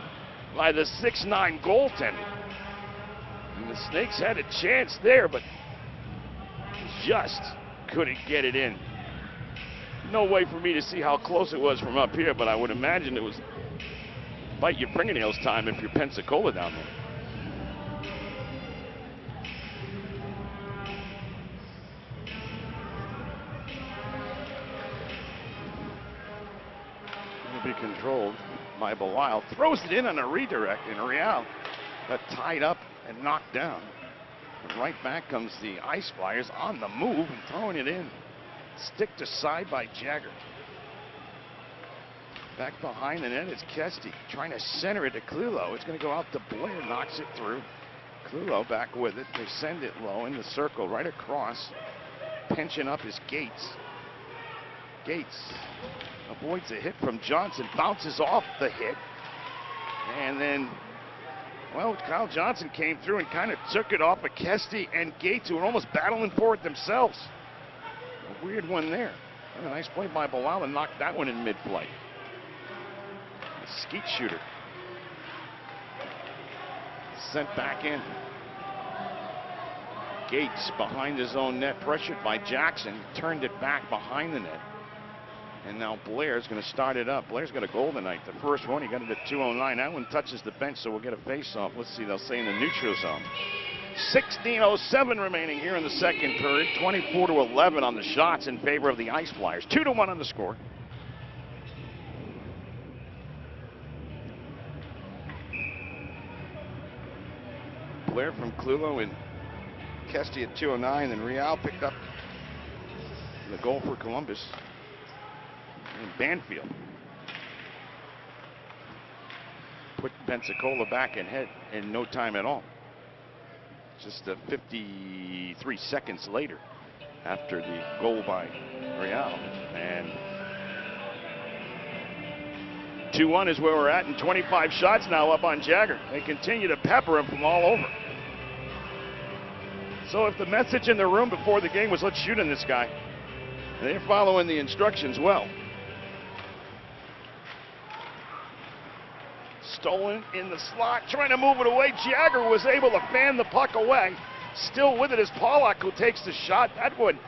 Speaker 1: by the 6'9" goaltender. And the Snakes had a chance there, but just couldn't get it in. No way for me to see how close it was from up here, but I would imagine it was bite your fingernails time if you're Pensacola down there. Be controlled by Belisle. Throws it in on a redirect, and Real got tied up and knocked down. And right back comes the Ice Flyers on the move and throwing it in. Stick to side by Jagger. Back behind the net is Kesty trying to center it to Clulo. It's going to go out to Blair, knocks it through. Clulo back with it. They send it low in the circle right across. Pinching up is Gates. Gates avoids a hit from Johnson, bounces off the hit, and then, well, Kyle Johnson came through and kind of took it off of Kesty and Gates, who were almost battling for it themselves. A weird one there. And a nice play by Belisle and knocked that one in mid-flight. A skeet shooter. Sent back in. Gates behind his own net, pressured by Jackson, turned it back behind the net. And now Blair's going to start it up. Blair's got a goal tonight. The first one, he got it at 2:09. That one touches the bench, so we'll get a face-off. Let's see, they'll say in the neutral zone. 16:07 remaining here in the second period. 24-11 on the shots in favor of the Ice Flyers. 2-1 on the score. Blair from Clulo and Kesty at 2:09, and Real picked up the goal for Columbus. Banfield put Pensacola back ahead in no time at all. Just 53 seconds later after the goal by Real. And 2-1 is where we're at, and 25 shots now up on Jagger. They continue to pepper him from all over. So if the message in the room before the game was let's shoot in this guy, they're following the instructions well. Stolen in the slot, trying to move it away. Jagger was able to fan the puck away. Still with it is Pollock, who takes the shot. That one,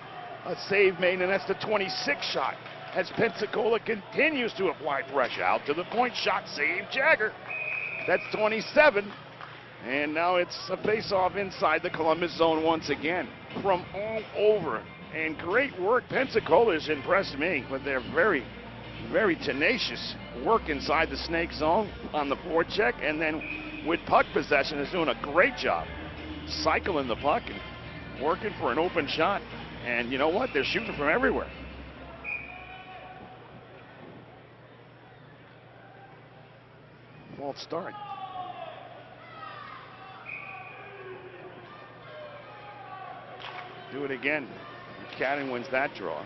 Speaker 1: a save made, and that's the 26th shot. As Pensacola continues to apply pressure. Out to the point, shot save, Jagger. That's 27. And now it's a face-off inside the Columbus zone once again. From all over. And great work. Pensacola has impressed me with their very tenacious work inside the Snake zone on the forecheck, and then with puck possession is doing a great job cycling the puck and working for an open shot. And you know what? They're shooting from everywhere. False start. Do it again. Cannon wins that draw.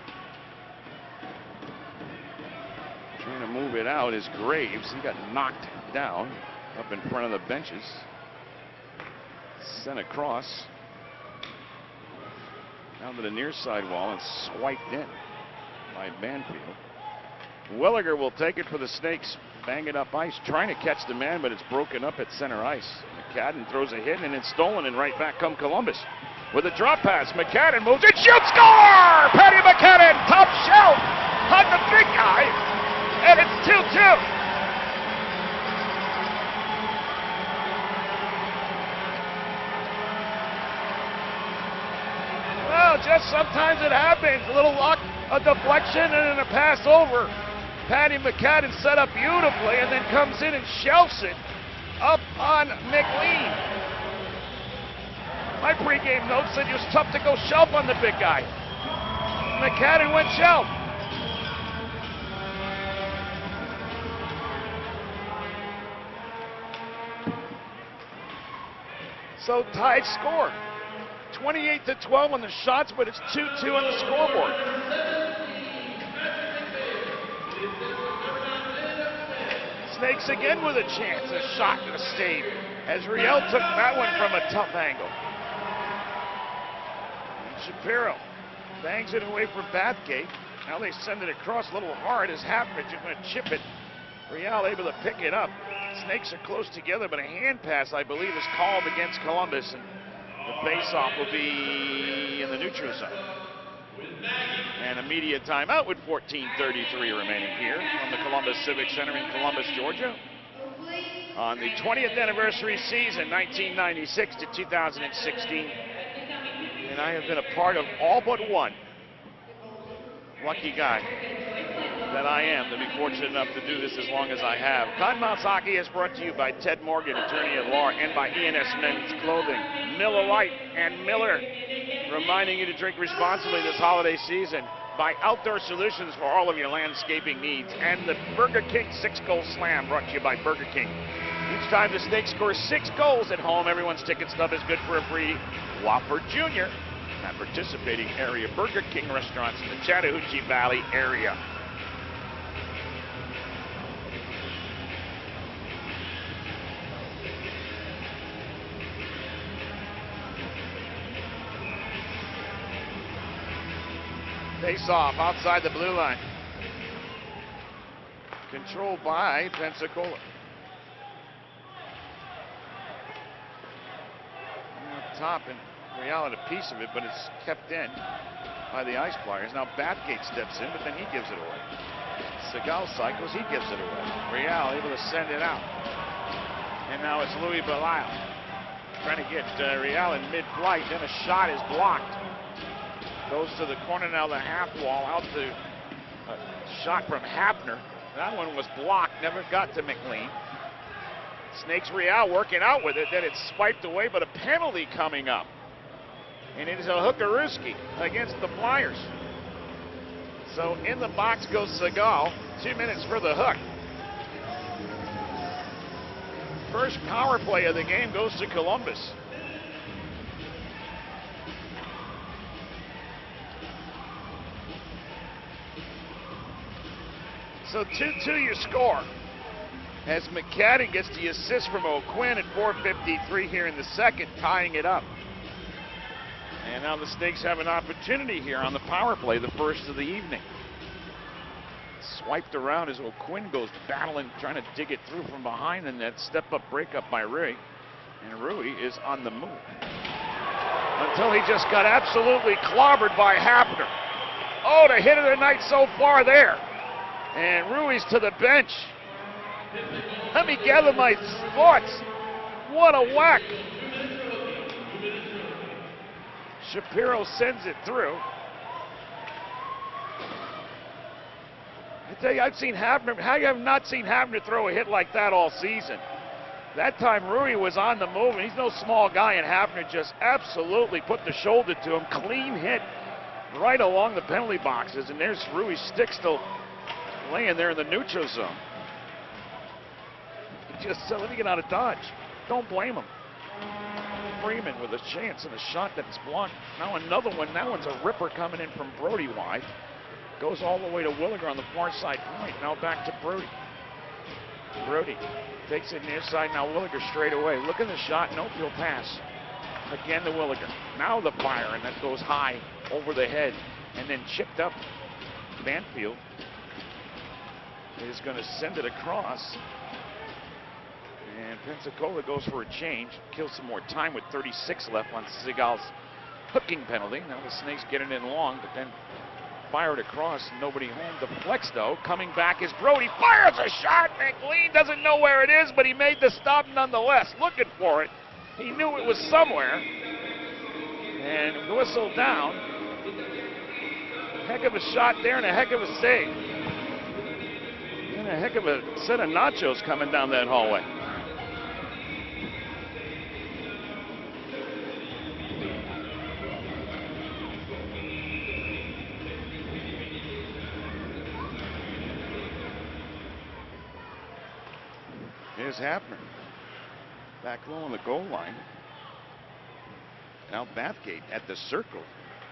Speaker 1: move it out is Graves. He got knocked down up in front of the benches. Sent across down to the near side wall and swiped in by Banfield. Williger will take it for the Snakes. Banging up ice, trying to catch the man, but it's broken up at center ice. McCadden throws a hit and it's stolen, and right back come Columbus. With a drop pass, McCadden moves it, shoots, score! Patty McCadden, top shelf on the big guy, and it's 2-2. Well, just sometimes it happens. A little luck, a deflection, and then a pass over. Patty McCadden set up beautifully and then comes in and shelves it up on McLean. My pregame note said it was tough to go shelf on the big guy. McCadden went shelf. So tied score. 28-12 on the shots, but it's 2-2 on the scoreboard. Snakes again with a chance, a shot and a save, as Riel took that one from a tough angle. And Shapiro bangs it away from Bathgate. Now they send it across a little hard as Hapnich is going to chip it. Riel able to pick it up. Snakes are close together, but a hand pass, I believe, is called against Columbus, and the face-off will be in the neutral zone. And a media timeout with 14:33 remaining here from the Columbus Civic Center in Columbus, Georgia. On the 20th anniversary season, 1996 to 2016. And I have been a part of all but one. Lucky guy that I am to be fortunate enough to do this as long as I have. Cottonmouth Hockey is brought to you by Ted Morgan, attorney at law, and by ENS Men's Clothing. Miller Lite and Miller, reminding you to drink responsibly this holiday season. By Outdoor Solutions for all of your landscaping needs. And the Burger King 6-goal slam, brought to you by Burger King. Each time the Snakes score 6 goals at home, everyone's ticket stub is good for a free Whopper Jr. at participating area Burger King restaurants in the Chattahoochee Valley area. Face off outside the blue line. Controlled by Pensacola. Up top, and Real had a piece of it, but it's kept in by the Ice Flyers. Now Bathgate steps in, but then he gives it away. Segal cycles, he gives it away. Real able to send it out. And now it's Louis Belisle trying to get Real in mid-flight, then a shot is blocked. Goes to the corner now, the half wall, out to a shot from Hapner. That one was blocked, never got to McLean. Snakes Real working out with it, then it's swiped away, but a penalty coming up. And it is a hookerooski against the Flyers. So in the box goes Segal, 2 minutes for the hook. First power play of the game goes to Columbus. So 2-2 your score, as McCadden gets the assist from O'Quinn at 4:53 here in the second, tying it up. And now the Snakes have an opportunity here on the power play, the first of the evening. Swiped around as O'Quinn goes battling, trying to dig it through from behind, and that step-up breakup by Rui. And Rui is on the move. Until he just got absolutely clobbered by Hapner. Oh, the hit of the night so far there. And Rui's to the bench. Let me gather my thoughts. What a whack. Shapiro sends it through. I tell you, I've seen Hapner. How you have not seen Hapner throw a hit like that all season? That time Rui was on the move, and he's no small guy, and Hapner just absolutely put the shoulder to him. Clean hit right along the penalty boxes, and there's Rui's stick still laying there in the neutral zone. He just said, let me get out of Dodge. Don't blame him. Freeman with a chance and a shot that's blocked. Now another one. That one's a ripper coming in from Brody wide. Goes all the way to Williger on the far side point. Now back to Brody. Brody takes it near side. Now Williger straight away. Look at the shot. No field pass. Again to Williger. Now the fire, and that goes high over the head and then chipped up. Banfield is going to send it across. And Pensacola goes for a change. Kills some more time with 36 left on Seagal's hooking penalty. Now the Snakes get it in long, but then fired across. Nobody home. Deflects though. Coming back is Brody. Fires a shot. McLean doesn't know where it is, but he made the stop nonetheless. Looking for it. He knew it was somewhere. And whistled down. Heck of a shot there and a heck of a save. And a heck of a set of nachos coming down that hallway. Here's Hafner. Back low on the goal line. Now Bathgate at the circle.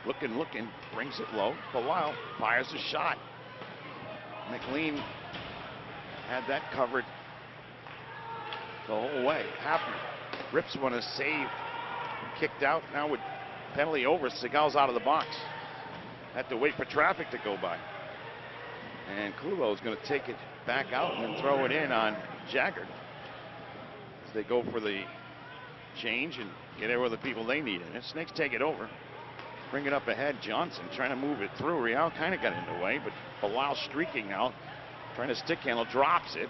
Speaker 1: Looking, brings it low. Bilal fires a shot. McLean had that covered the whole way. Hafner rips one, a save. Kicked out. Now with penalty over, Seagal's out of the box. Had to wait for traffic to go by. And Clulo's going to take it back out and then throw it in on Jagger. As they go for the change and get over the people they need. And the Snakes take it over. Bring it up ahead. Johnson trying to move it through. Real kind of got in the way, but Bilal streaking out. Trying to stick handle, drops it.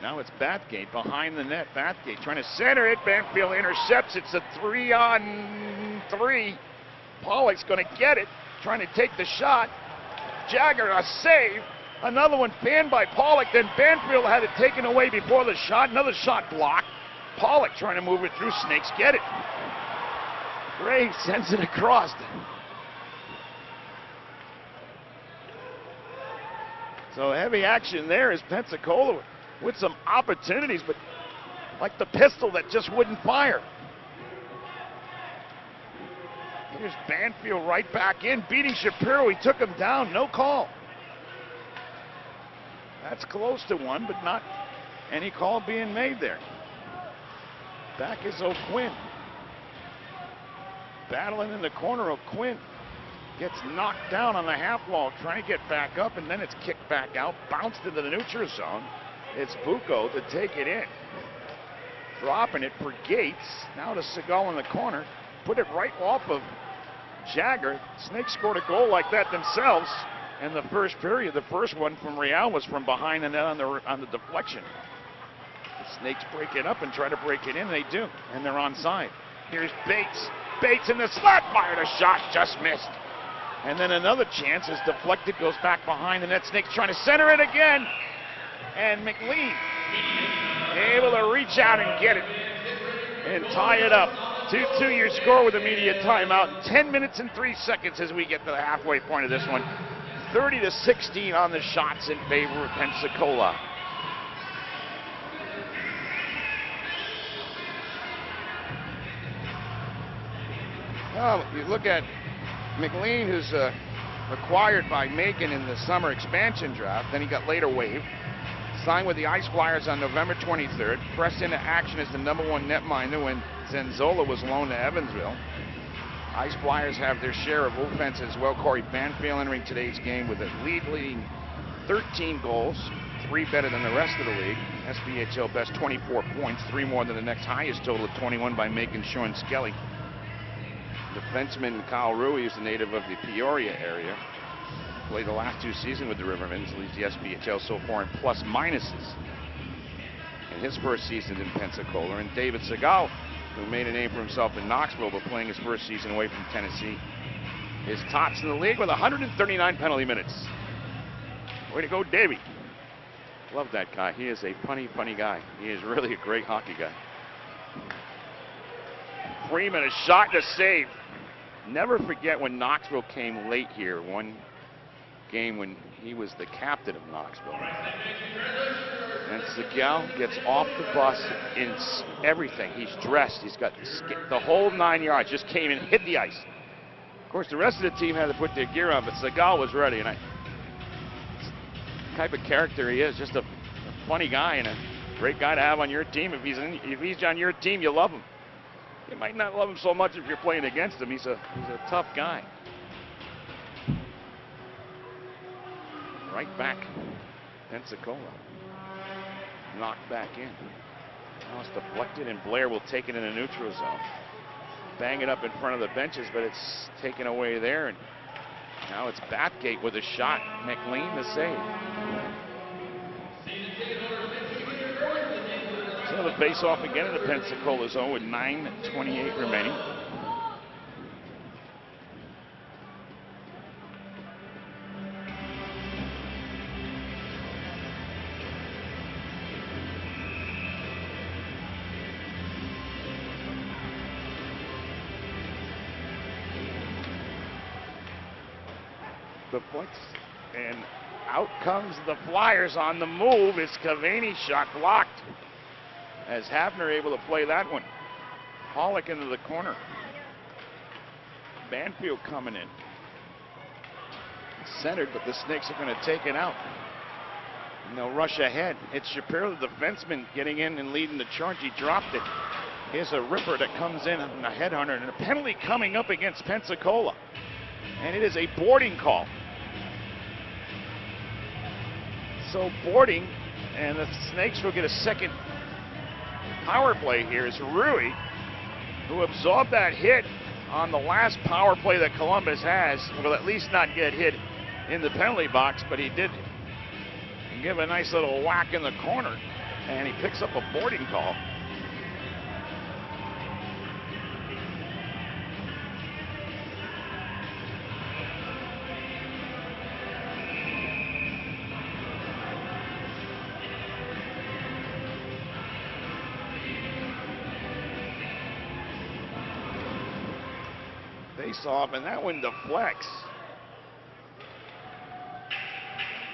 Speaker 1: Now it's Bathgate behind the net. Bathgate trying to center it. Banfield intercepts. It's a 3-on-3. Pollock's going to get it. Trying to take the shot. Jagger, a save. Another one fanned by Pollock. Then Banfield had it taken away before the shot. Another shot blocked. Pollock trying to move it through. Snakes get it. Gray sends it across. So heavy action there is Pensacola with some opportunities, but like the pistol that just wouldn't fire. Here's Banfield right back in, beating Shapiro. He took him down, no call. That's close to one, but not any call being made there. Back is O'Quinn. Battling in the corner. O'Quinn gets knocked down on the half wall, trying to get back up, and then it's kicked back out, bounced into the neutral zone. It's Bucco to take it in. Dropping it for Gates. Now to Seagal in the corner. Put it right off of Jagger. Snakes scored a goal like that themselves in the first period. The first one from Real was from behind the net on the deflection. The Snakes break it up and try to break it in. They do, and they're onside. Here's Bates. Bates in the slot, fired a shot, just missed. And then another chance is deflected, goes back behind the net. Snakes trying to center it again. And McLean able to reach out and get it and tie it up. 2-2 your score with immediate timeout. 10 minutes and 3 seconds as we get to the halfway point of this one. 30-16 on the shots in favor of Pensacola. Well, you look at McLean, who's acquired by Macon in the summer expansion draft. Then he got later waived. Signed with the Ice Flyers on November 23rd. Pressed into action as the #1 netminder when Zenzola was loaned to Evansville. Ice Flyers have their share of offense as well. Corey Banfield entering today's game with a leading 13 goals, 3 better than the rest of the league. SBHL best 24 points, 3 more than the next highest total of 21 by Macon Sean Skelly. Defenseman Kyle Rui is a native of the Peoria area. Played the last 2 seasons with the Rivermans, leads the SBHL so far in plus minuses in his first season in Pensacola. And David Seagal, who made a name for himself in Knoxville but playing his first season away from Tennessee, is tops in the league with 139 penalty minutes. Way to go, Davey. Love that guy. He is a funny guy. He is really a great hockey guy. Freeman, a shot and a save. Never forget when Knoxville came late here, one game when he was the captain of Knoxville. And Seagal gets off the bus in everything. He's dressed. He's got the whole 9 yards. Just came and hit the ice. Of course, the rest of the team had to put their gear on, but Seagal was ready. And type of character he is. Just a funny guy and a great guy to have on your team. If he's on your team, you love him. You might not love him so much if you're playing against him. He's a tough guy. Right back, Pensacola. Knocked back in. Now it's deflected, and Blair will take it in a neutral zone. Bang it up in front of the benches, but it's taken away there. And now it's Bathgate with a shot. McLean the save. So the face-off again in the Pensacola zone with 9:28 remaining. Deflects, and out comes the Flyers on the move. It's Cavani, shot blocked. As Havner able to play that one. Pollock into the corner. Banfield coming in. Centered, but the Snakes are going to take it out. And they'll rush ahead. It's Shapiro, the defenseman, getting in and leading the charge. He dropped it. Here's a ripper that comes in on a headhunter, and a penalty coming up against Pensacola. And it is a boarding call. So boarding, and the Snakes will get a second power play here. Is Rui, who absorbed that hit on the last power play that Columbus has, will at least not get hit in the penalty box, but he did give a nice little whack in the corner, and he picks up a boarding call. Face-off, and that one deflects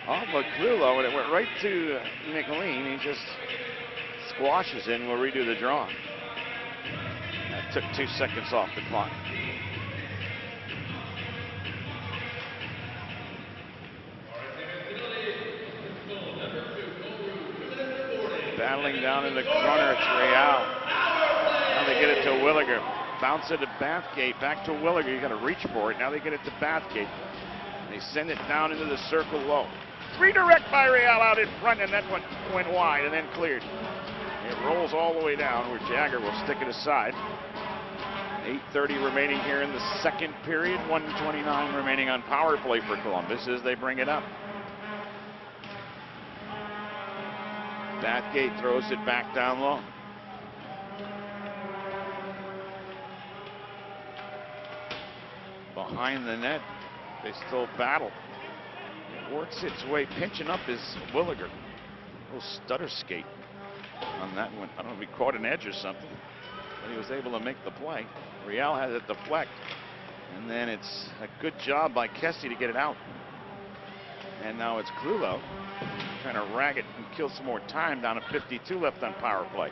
Speaker 1: off of Clulo, and it went right to McLean. He just squashes in. We'll redo the draw. That took 2 seconds off the clock. Battling down in the corner, it's Real. Now they get it to Williger. Bounce it to Bathgate, back to Williger. You got to reach for it. Now they get it to Bathgate. They send it down into the circle low. Redirect by Real out in front, and that one went wide and then cleared. It rolls all the way down where Jagger will stick it aside. 8:30 remaining here in the second period. 1:29 remaining on power play for Columbus as they bring it up. Bathgate throws it back down low. Behind the net, they still battle. It works its way, pinching up is Williger. A little stutter skate on that one. I don't know if he caught an edge or something, but he was able to make the play. Real has it deflect, and then it's a good job by Kessie to get it out. And now it's Clulo trying to rag it and kill some more time down to 52 left on power play.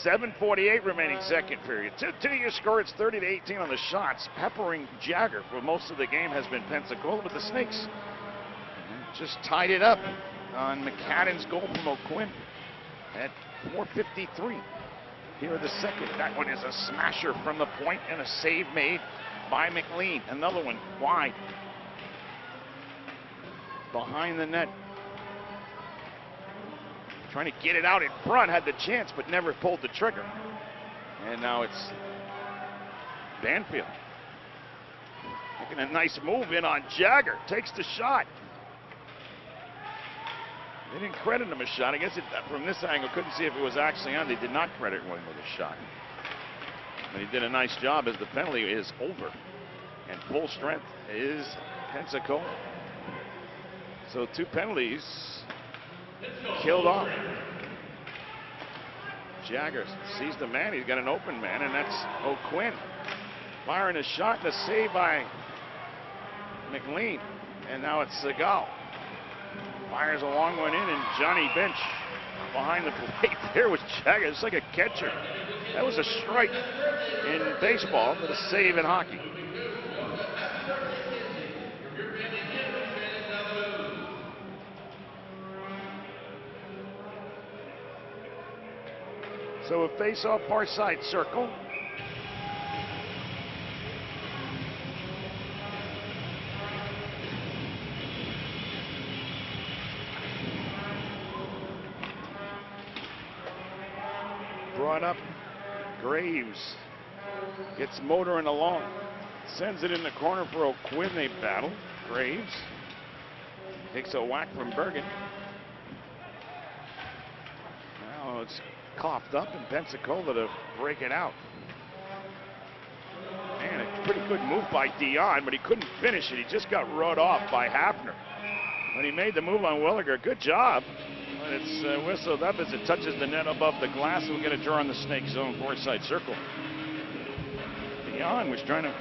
Speaker 1: 7:48 remaining second period. 2-2 your score. It's 30-18 on the shots. Peppering Jagger for most of the game has been Pensacola, but the Snakes just tied it up on McCadden's goal from O'Quinn at 4:53 here in the second. That one is a smasher from the point and a save made by McLean. Another one wide behind the net. Trying to get it out in front, had the chance, but never pulled the trigger. And now it's Banfield making a nice move in on Jagger. Takes the shot. They didn't credit him a shot. I guess from this angle, couldn't see if it was actually on. They did not credit him with a shot. But he did a nice job as the penalty is over. And full strength is Pensacola. So 2 penalties killed off. Jagger sees the man. He's got an open man, and that's O'Quinn. Firing a shot and a save by McLean. And now it's Segal. Fires a long one in, and Johnny Bench behind the plate there with Jagger. It's like a catcher. That was a strike in baseball, but a save in hockey. So a face-off far side circle. Brought up. Graves gets motoring along. Sends it in the corner for O'Quinn. They battle. Graves takes a whack from Bergen. Now it's coughed up and Pensacola to break it out. Man, a pretty good move by Dion, but he couldn't finish it. He just got run off by Hafner. But he made the move on Williger. Good job. But it's whistled up as it touches the net above the glass. We'll get a draw on the snake zone, far side circle. Dion was trying to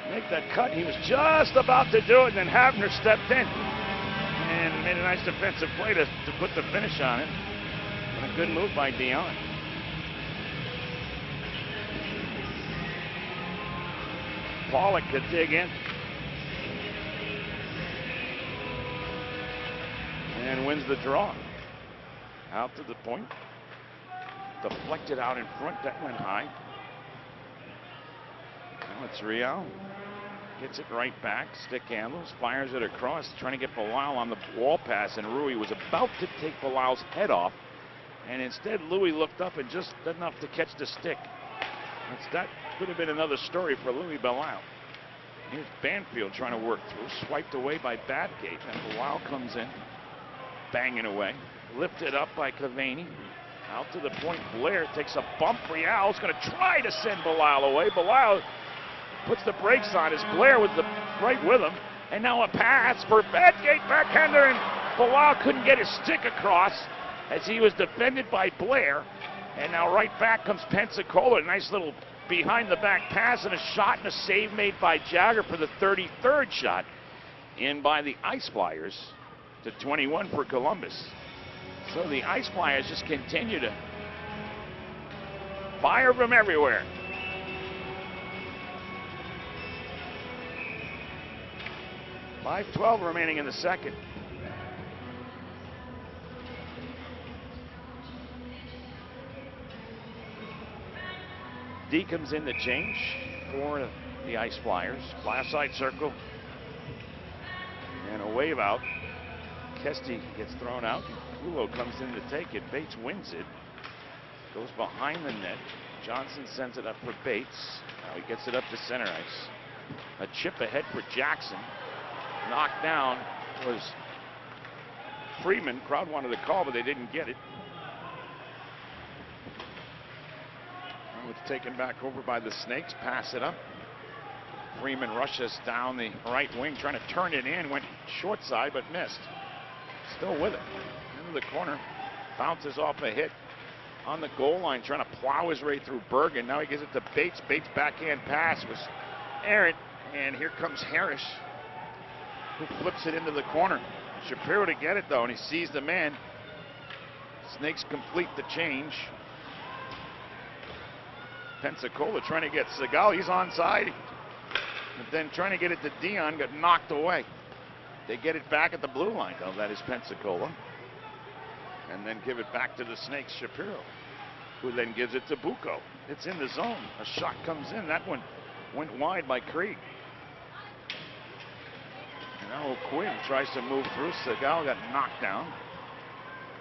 Speaker 1: make that cut. He was just about to do it, and then Hafner stepped in and made a nice defensive play to put the finish on it. And a good move by Dion. Pollock could dig in. And wins the draw. Out to the point. Deflected out in front. That went high. Now it's Real. Gets it right back. Stick handles. Fires it across. Trying to get Bilal on the wall pass. And Rui was about to take Bilal's head off. And instead, Louis looked up and just did enough to catch the stick. That could have been another story for Louis Bilal. Here's Banfield trying to work through. Swiped away by Badgate. And Bilal comes in. Banging away. Lifted up by Cavani. Out to the point. Blair takes a bump. Real's going to try to send Bilal away. Bilal puts the brakes on as Blair was right with him. And now a pass for Badgate. Backhander. And Bilal couldn't get his stick across as he was defended by Blair. And now right back comes Pensacola. Nice little behind the back pass and a shot and a save made by Jagger for the 33rd shot. In by the Ice Flyers to 21 for Columbus. So the Ice Flyers just continue to fire from everywhere. .5:12 remaining in the second. D comes in to change for the Ice Flyers. Glass side circle. And a wave out. Kesty gets thrown out. Kulo comes in to take it. Bates wins it. Goes behind the net. Johnson sends it up for Bates. Now he gets it up to center ice. A chip ahead for Jackson. Knocked down was Freeman. Crowd wanted to call, but they didn't get it. It's taken back over by the Snakes. Pass it up. Freeman rushes down the right wing, trying to turn it in. Went short side, but missed. Still with it. Into the corner. Bounces off a hit on the goal line, trying to plow his way through Bergen. Now he gives it to Bates. Bates' backhand pass was errant. And here comes Harris, who flips it into the corner. Shapiro to get it, though, and he sees the man. Snakes complete the change. Pensacola trying to get Segal. He's onside. But then trying to get it to Dion, got knocked away. They get it back at the blue line, though. That is Pensacola. And then give it back to the Snakes, Shapiro, who then gives it to Bucco. It's in the zone. A shot comes in. That one went wide by Krieg. And now O'Quinn tries to move through. Segal got knocked down.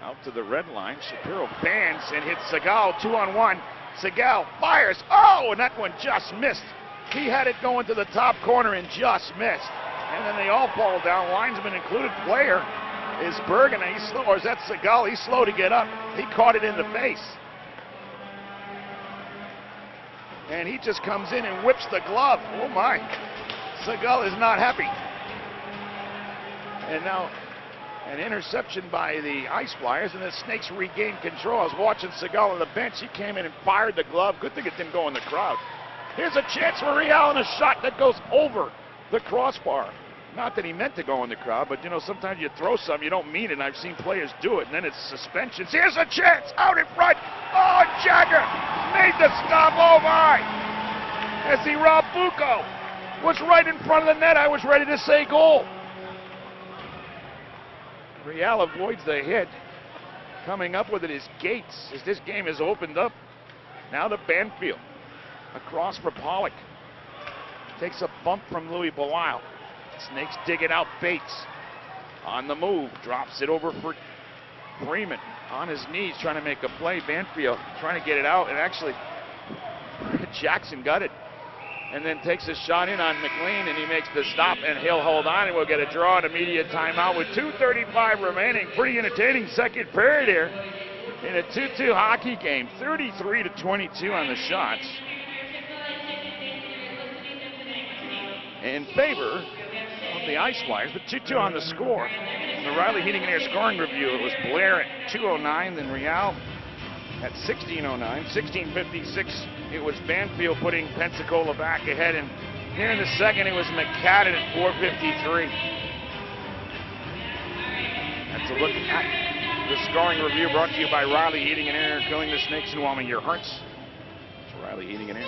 Speaker 1: Out to the red line. Shapiro bans and hits Segal 2-on-1. Segal fires. Oh, and that one just missed. He had it going to the top corner and just missed. And then they all fall down. Linesman included. Player is Bergen. He's slow. Or is that Segal? He's slow to get up. He caught it in the face. And he just comes in and whips the glove. Oh my. Segal is not happy. And now an interception by the Ice Flyers, and the Snakes regain control. I was watching Segal on the bench. He came in and fired the glove. Good thing it didn't go in the crowd. Here's a chance for Real and a shot that goes over the crossbar. Not that he meant to go in the crowd, but you know, sometimes you throw something, you don't mean it, and I've seen players do it, and then it's suspensions. Here's a chance, out in front. Oh, Jagger made the stop. Oh my! As he robbed Bucco. Was right in front of the net. I was ready to say goal. Real avoids the hit. coming up with it is Gates, as this game has opened up. Now to Banfield. Across for Pollock. Takes a bump from Louis Belisle. Snakes dig it out. Bates on the move. Drops it over for Freeman. On his knees trying to make a play. Banfield trying to get it out. And actually, Jackson got it. And then takes a shot in on McLean, and he makes the stop, and he'll hold on, and we'll get a draw and immediate timeout with 2:35 remaining. Pretty entertaining second period here in a 2-2 hockey game. 33-22 on the shots. In favor of the Ice Flyers, but 2-2 on the score. In the Riley Heating and Air scoring review, it was Blair at 2:09, then Real at 16:09. 16:56, it was Banfield putting Pensacola back ahead, and here in the second, it was McCadden at 4:53. That's a look at the scoring review brought to you by Riley Heating and Air, killing the snakes and warming your hearts. It's Riley Heating and Air.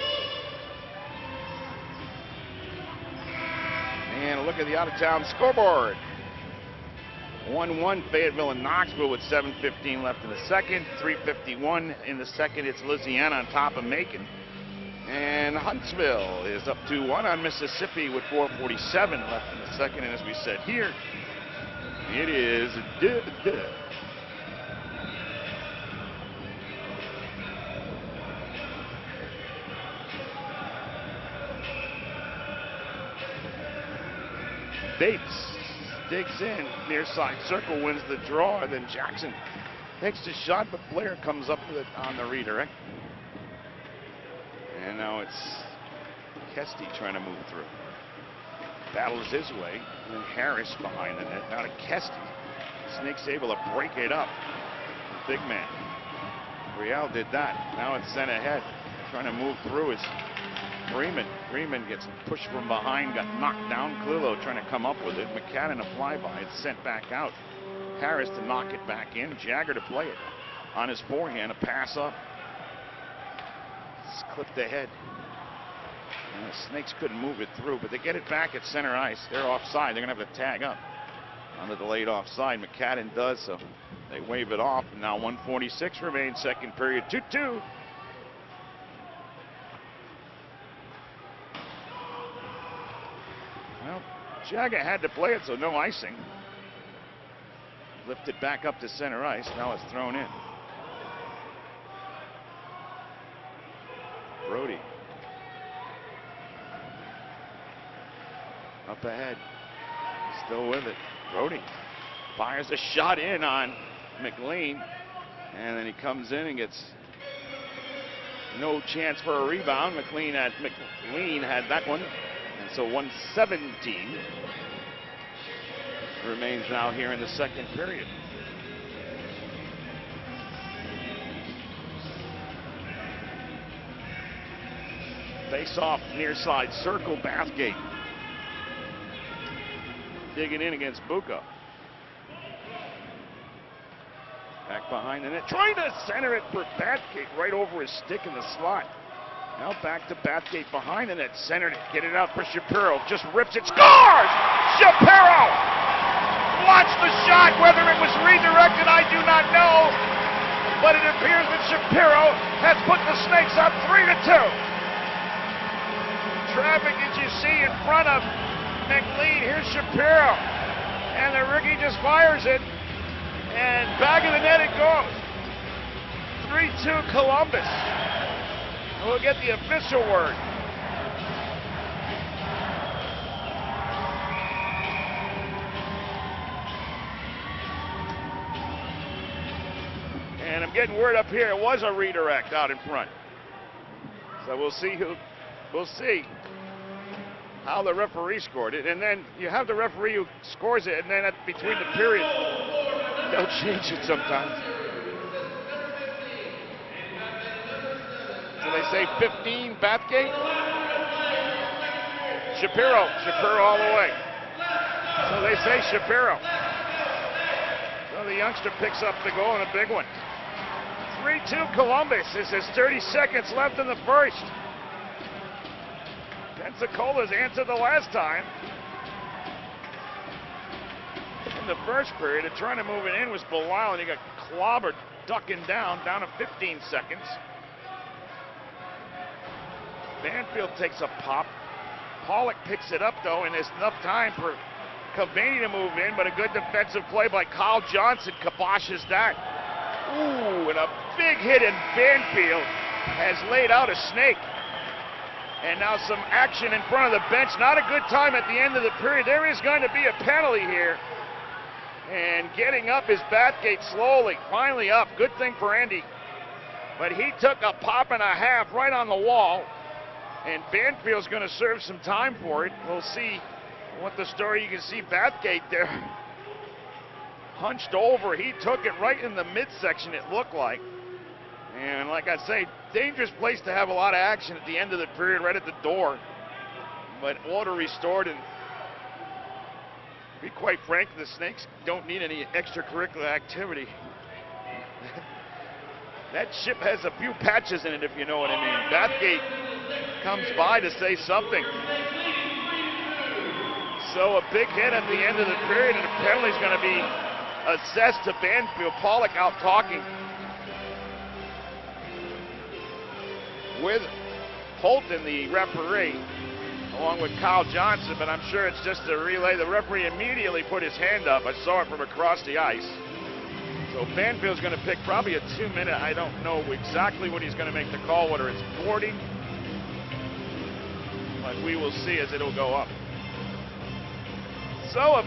Speaker 1: And a look at the out-of-town scoreboard. 1-1 Fayetteville and Knoxville with 7:15 left in the second. 3:51 in the second. It's Louisiana on top of Macon. And Huntsville is up 2-1 on Mississippi with 4:47 left in the second. And as we said here, it is duh. Bates digs in, near side circle, wins the draw, and then Jackson takes the shot, but Blair comes up with it on the redirect. And now it's Kesty trying to move through. Battles his way, and then Harris behind the net. Now to Kesty. Snakes able to break it up. Big man. Real did that. Now it's sent ahead. Trying to move through is Freeman. Freeman gets pushed from behind, got knocked down. Clulo trying to come up with it. McCadden a flyby. It's sent back out. Harris to knock it back in. Jagger to play it. On his forehand, a pass up. It's clipped ahead. And the Snakes couldn't move it through, but they get it back at center ice. They're offside. They're going to have to tag up on the delayed offside. McCadden does, so they wave it off. And now 1:46 remains, second period. 2-2. Well, Jagger had to play it, so no icing. Lifted back up to center ice. Now it's thrown in. Brody. Up ahead. Still with it. Brody fires a shot in on McLean. And then he comes in and gets no chance for a rebound. McLean had that one. And so 1:17 remains now here in the second period. Face off near side circle. Bathgate digging in against Bucco. Back behind the net, trying to center it for Bathgate right over his stick in the slot. Now back to Bathgate behind the net, centered it, get it out for Shapiro, just rips it, scores! Shapiro! Watch the shot, whether it was redirected I do not know, but it appears that Shapiro has put the Snakes up 3-2. Traffic as you see in front of McLean. Here's Shapiro, and the rookie just fires it, and back of the net it goes. 3-2 Columbus. We'll get the official word. And I'm getting word up here, it was a redirect out in front. So we'll see how the referee scored it. And then you have the referee who scores it, and then between the periods, they'll change it sometimes. So they say 15, Bathgate. Shapiro all the way. So they say Shapiro. So the youngster picks up the goal, and a big one. 3-2 Columbus. This is 30 seconds left in the first. Pensacola's answered the last time. in the first period and trying to move it in was Bilal, and he got clobbered, ducking down to 15 seconds. Banfield takes a pop. Pollock picks it up, though, and there's enough time for Cavani to move in, but a good defensive play by Kyle Johnson kiboshes that. Ooh, and a big hit in Banfield has laid out a snake. And now some action in front of the bench. Not a good time at the end of the period. There is going to be a penalty here. And getting up is Bathgate slowly, finally up. Good thing for Andy. But he took a pop and a half right on the wall. And Banfield's going to serve some time for it. We'll see what the story. You can see Bathgate there hunched over. He took it right in the midsection, it looked like. And like I say, dangerous place to have a lot of action at the end of the period, right at the door. But order restored, and to be quite frank, the Snakes don't need any extracurricular activity. That ship has a few patches in it, if you know what I mean. Bathgate comes by to say something. So a big hit at the end of the period, and a penalty is going to be assessed to Banfield. Pollock out talking with Holton, the referee, along with Kyle Johnson, but I'm sure it's just a relay. The referee immediately put his hand up. I saw it from across the ice. So Banfield's going to pick probably a 2-minute. I don't know exactly what he's going to make the call, whether it's 40, but we will see as it'll go up. So a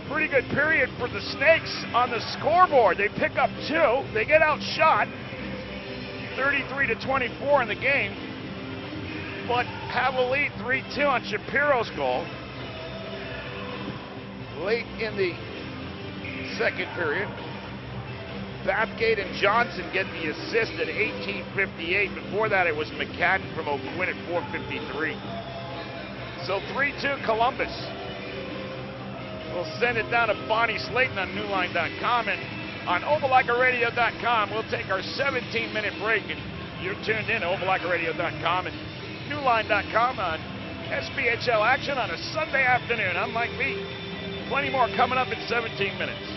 Speaker 1: pretty good period for the Snakes on the scoreboard. They pick up 2. They get outshot 33-24 in the game, but have a lead 3-2 on Shapiro's goal late in the second period. Bathgate and Johnson get the assist at 18:58. Before that, it was McCadden from O'Quinn at 4:53. So 3-2 Columbus. We'll send it down to Bonnie Slayton on Newline.com, and on Opelika-Radio.com, we'll take our 17-minute break, and you're tuned in to Opelika-Radio.com and Newline.com on SPHL action on a Sunday afternoon. I'm Mike B. Plenty more coming up in 17 minutes.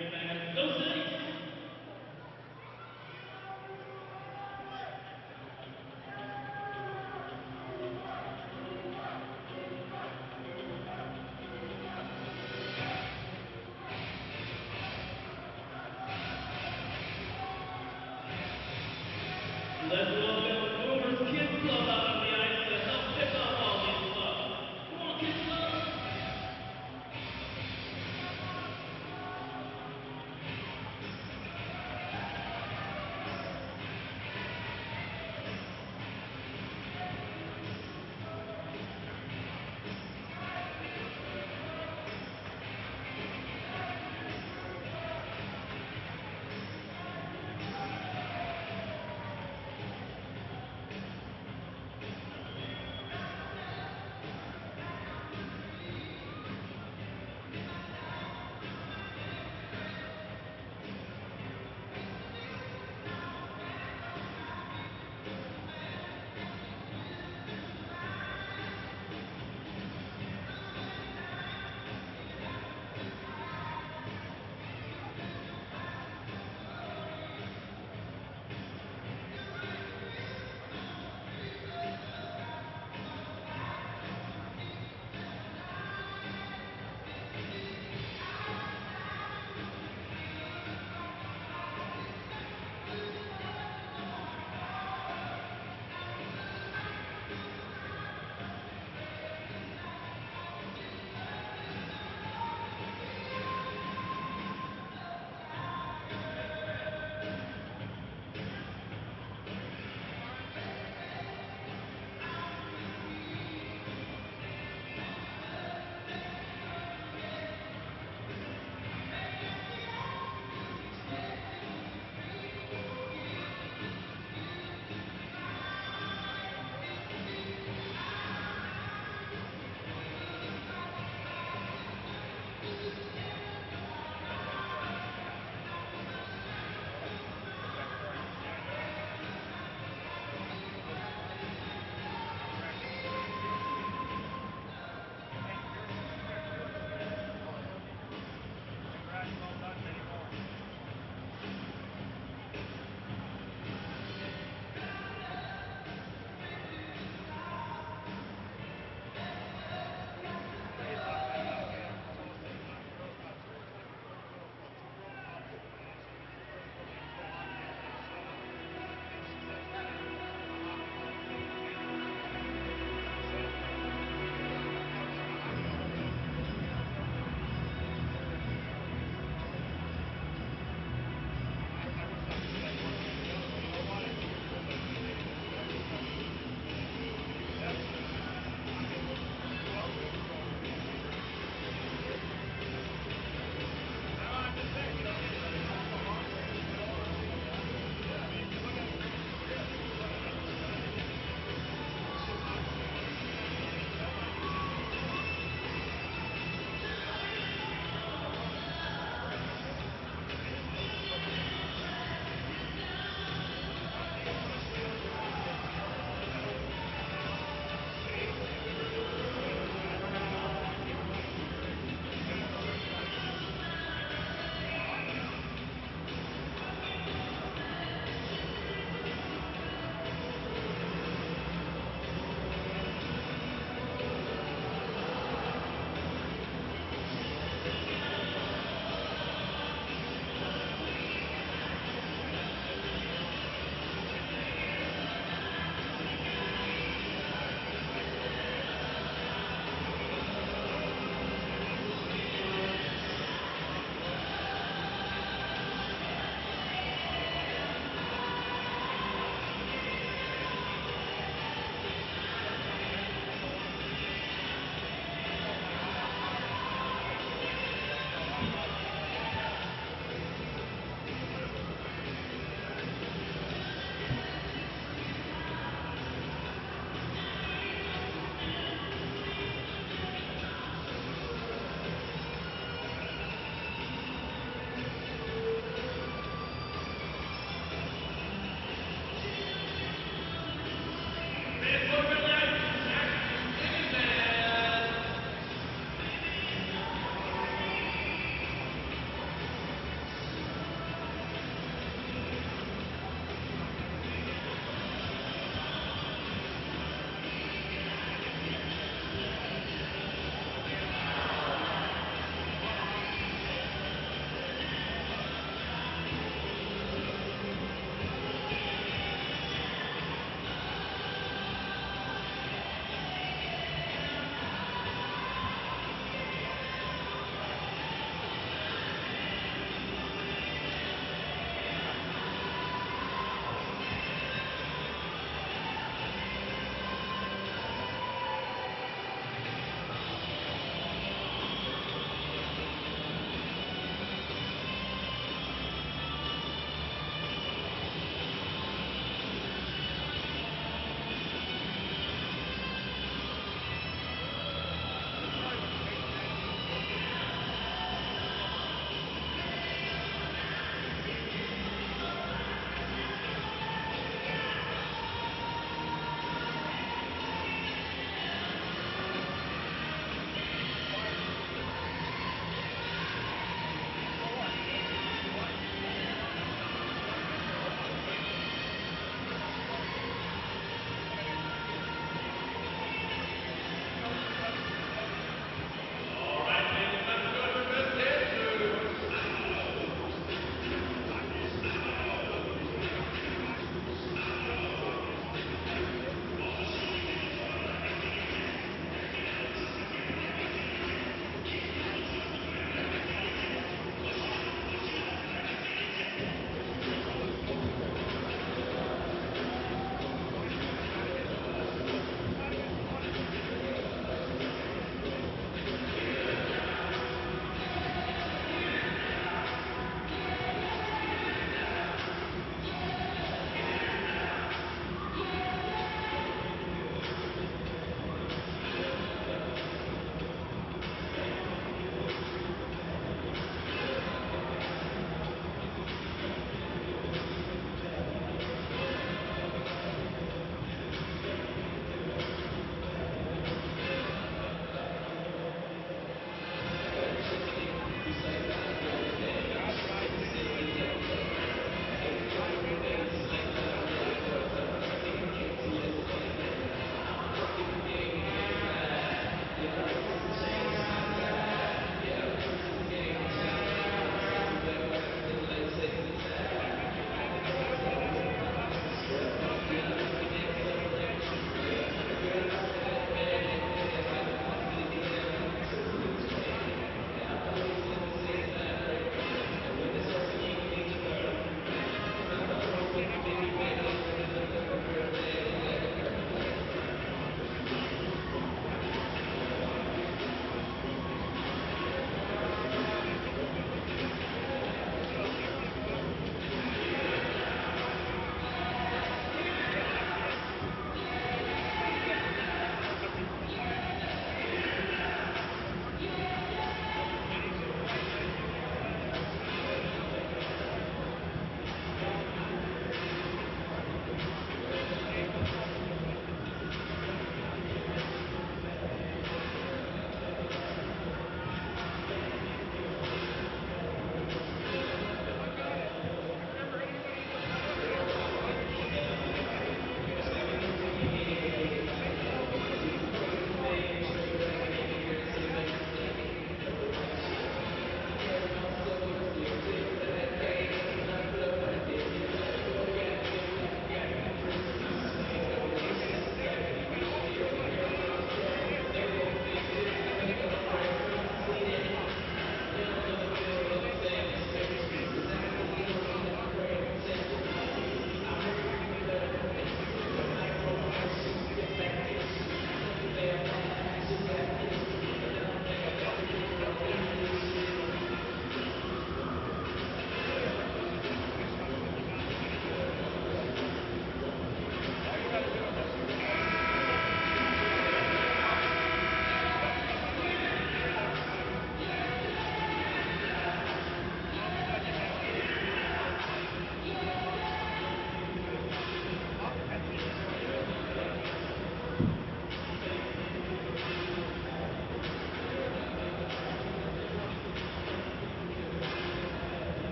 Speaker 2: Thank you, fans. Go Saints! Let's welcome Boomer's Kids Club out on the ice to help kick off all these fun. Come on, Kids Club!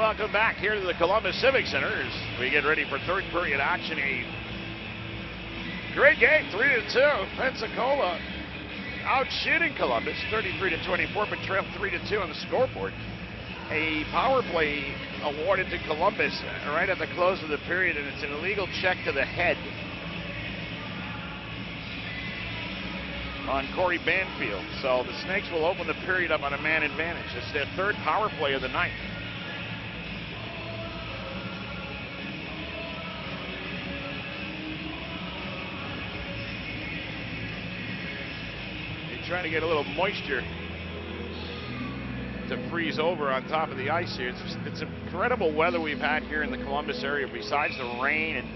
Speaker 3: welcome back here to the Columbus Civic Center as we get ready for third period action. A great game, 3-2. Pensacola out shooting Columbus 33-24, but trailed 3-2 on the scoreboard. A power play awarded to Columbus right at the close of the period, and it's an illegal check to the head on Corey Banfield. So the Snakes will open the period up on a man advantage. It's their third power play of the night. You're trying to get a little moisture to freeze over on top of the ice here. It's incredible weather we've had here in the Columbus area. Besides the rain and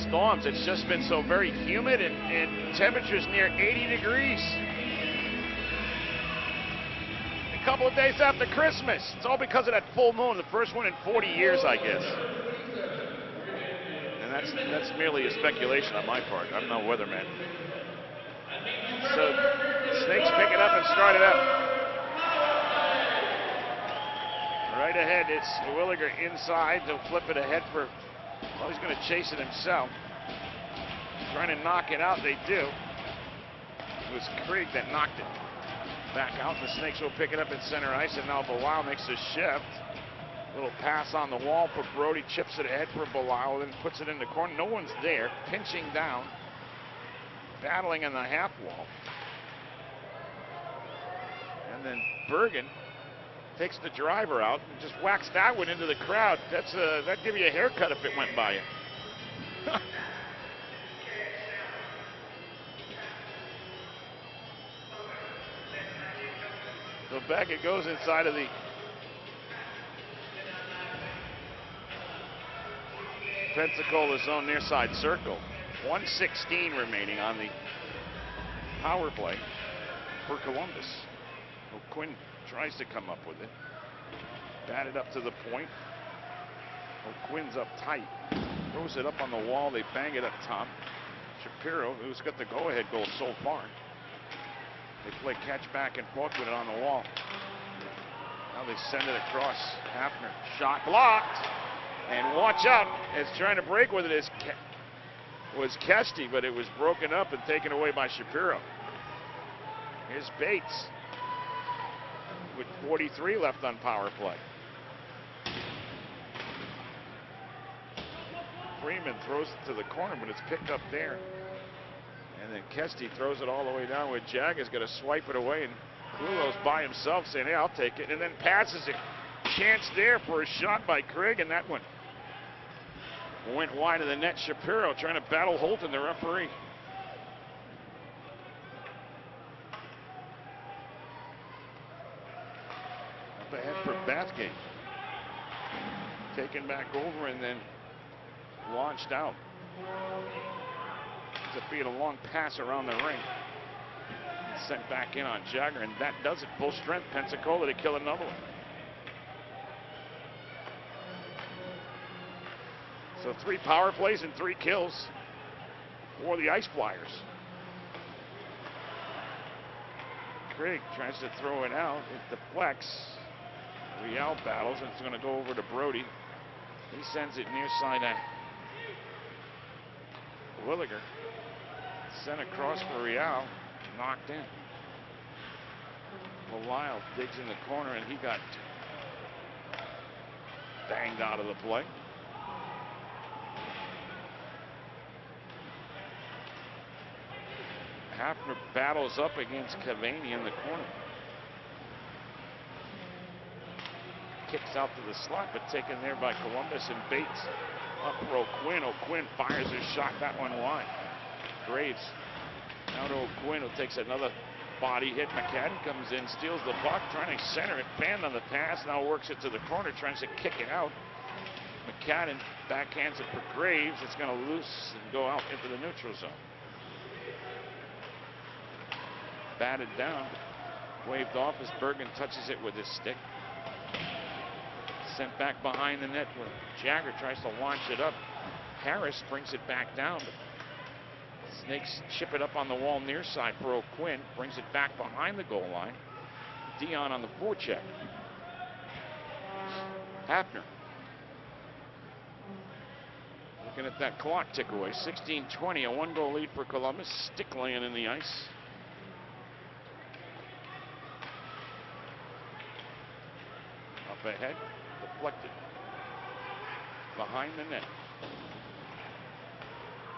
Speaker 3: storms, it's just been so very humid and temperatures near 80 degrees. A couple of days after Christmas. It's all because of that full moon, the first one in 40 years, I guess. And that's merely a speculation on my part. I'm no weatherman. So Snakes pick it up and start it up. Right ahead, it's Williger inside. He'll flip it ahead for, well, he's going to chase it himself. Trying to knock it out, they do. It was Krieg that knocked it back out. The Snakes will pick it up at center ice, and now Bilal makes a shift. Little pass on the wall for Brody, chips it ahead for Bilal, then puts it in the corner. No one's there, pinching down, battling in the half wall. And then Bergen takes the driver out and just whacks that one into the crowd. That'd give you a haircut if it went by you. So back it goes inside of the Pensacola zone near side circle. 1:16 remaining on the power play for Columbus. O'Quinn tries to come up with it. Batted up to the point. O'Quinn's up tight. Throws it up on the wall. They bang it up top. Shapiro, who's got the go-ahead goal so far. They play catch back and forth with it on the wall. Now they send it across. Hafner, shot blocked. And watch out, as trying to break with it was Kesty, but it was broken up and taken away by Shapiro. Here's Bates with 43 left on power play. Freeman throws it to the corner, but it's picked up there. And then Kesty throws it all the way down, where Jagger's going to swipe it away, and Clulo's by himself saying, hey, I'll take it, and then passes it. Chance there for a shot by Craig, and that one went wide of the net. Shapiro trying to battle Holton, the referee. Up ahead for Bathgate. Taken back over and then launched out. Ends up being a long pass around the ring. Sent back in on Jagger, and that does it. Full strength, Pensacola to kill another one. So 3 power plays and 3 kills for the Ice Flyers. Craig tries to throw it out. It deflects. Real battles, and it's going to go over to Brody. He sends it near side to Williger. Sent across for Real. Knocked in. Belisle digs in the corner, and he got banged out of the play. Hafner battles up against Cavani in the corner. Kicks out to the slot, but taken there by Columbus, and Bates up for O'Quinn. O'Quinn fires his shot, that one wide. Graves now to O'Quinn, who takes another body hit. McCadden comes in, steals the puck, trying to center it. Fanned on the pass, now works it to the corner, tries to kick it out. McCadden backhands it for Graves. It's going to loose and go out into the neutral zone. Batted down, waved off as Bergen touches it with his stick. Sent back behind the net where Jagger tries to launch it up. Harris brings it back down. Snakes chip it up on the wall near side for O'Quinn. Brings it back behind the goal line. Dion on the forecheck. Hafner. Looking at that clock tick away. 16-20, a 1-goal lead for Columbus. Stick laying in the ice. Up ahead, deflected. Behind the net.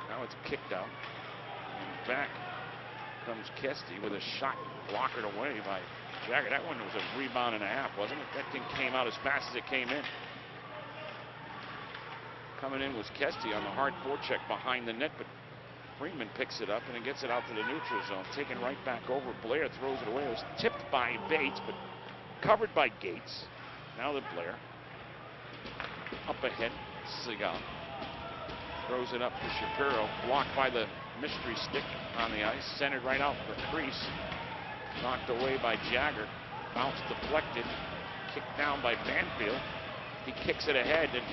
Speaker 3: Now it's kicked out. And back comes Kesty with a shot blockered away by Jagger. That one was a rebound and a half, wasn't it? That thing came out as fast as it came in. Coming in was Kesty on the hard forecheck behind the net, but Freeman picks it up and it gets it out to the neutral zone. Taken right back over. Blair throws it away. It was tipped by Bates, but covered by Gates. Now the Blair. Up ahead, Seagal. Throws it up to Shapiro. Blocked by the mystery stick on the ice. Centered right out for crease. Knocked away by Jagger. Bounce deflected. Kicked down by Banfield. He kicks it ahead, and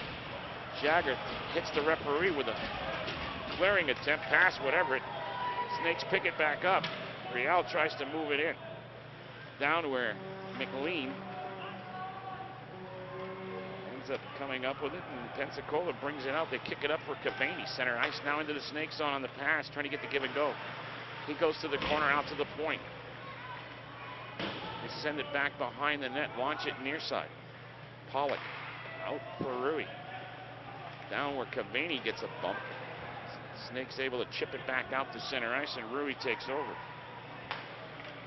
Speaker 3: Jagger hits the referee with a clearing attempt, pass, whatever it. Snakes pick it back up. Real tries to move it in. Down to where McLean ends up coming up with it, and Pensacola brings it out. They kick it up for Cavani. Center ice now into the Snake zone on the pass, trying to get the give and go. He goes to the corner, out to the point. They send it back behind the net, launch it near side. Pollock out for Rui. Down where Cavani gets a bump. Snake's able to chip it back out to center ice, and Rui takes over.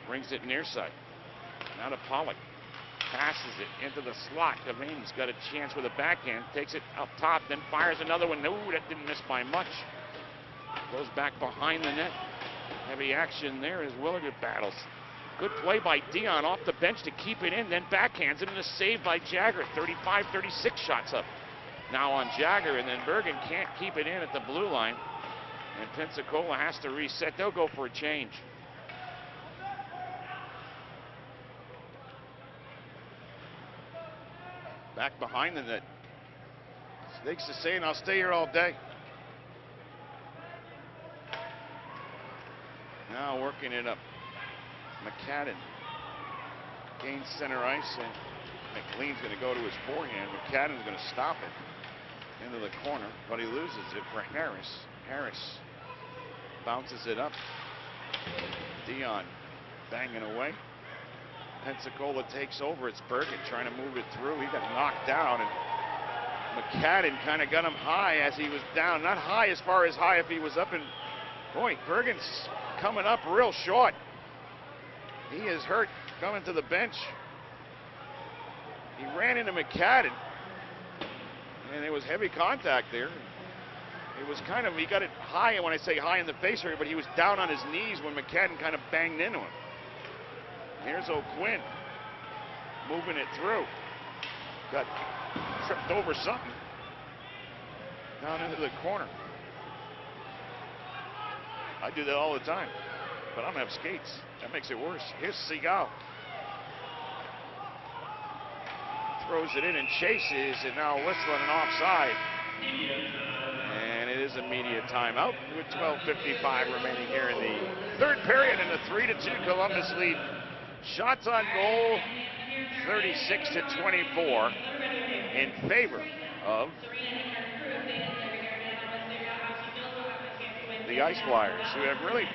Speaker 3: Brings it near side. Now to Pollock. Passes it into the slot. Cavani's got a chance with a backhand. Takes it up top, then fires another one. No, that didn't miss by much. Goes back behind the net. Heavy action there as Williger battles. Good play by Dion off the bench to keep it in, then backhands it, and a save by Jagger. 35-36 shots up. Now on Jagger, and then Bergen can't keep it in at the blue line. And Pensacola has to reset. They'll go for a change. Back behind the net. Snakes is saying, I'll stay here all day. Now working it up. McCadden gains center ice, and McLean's going to go to his forehand. McCadden's going to stop it into the corner, but he loses it for Harris. Harris bounces it up. Dion banging away. Pensacola takes over. It's Bergen trying to move it through. He got knocked down, and McCadden kind of got him high as he was down. Not high as far as high if he was up, and boy, Bergen's coming up real short. He is hurt coming to the bench. He ran into McCadden, and there was heavy contact there. It was kind of, he got it high, and when I say high in the face area, but he was down on his knees when McCadden kind of banged into him. Here's O'Quinn moving it through. Got tripped over something down into the corner. I do that all the time, but I don't have skates. That makes it worse. Here's Seagal. Throws it in and chases, and now whistling an offside. And it is a media timeout with 12:55 remaining here in the third period, and a 3-2 Columbus lead. Shots on goal, 36-24 in favor of the Ice Flyers, who have really,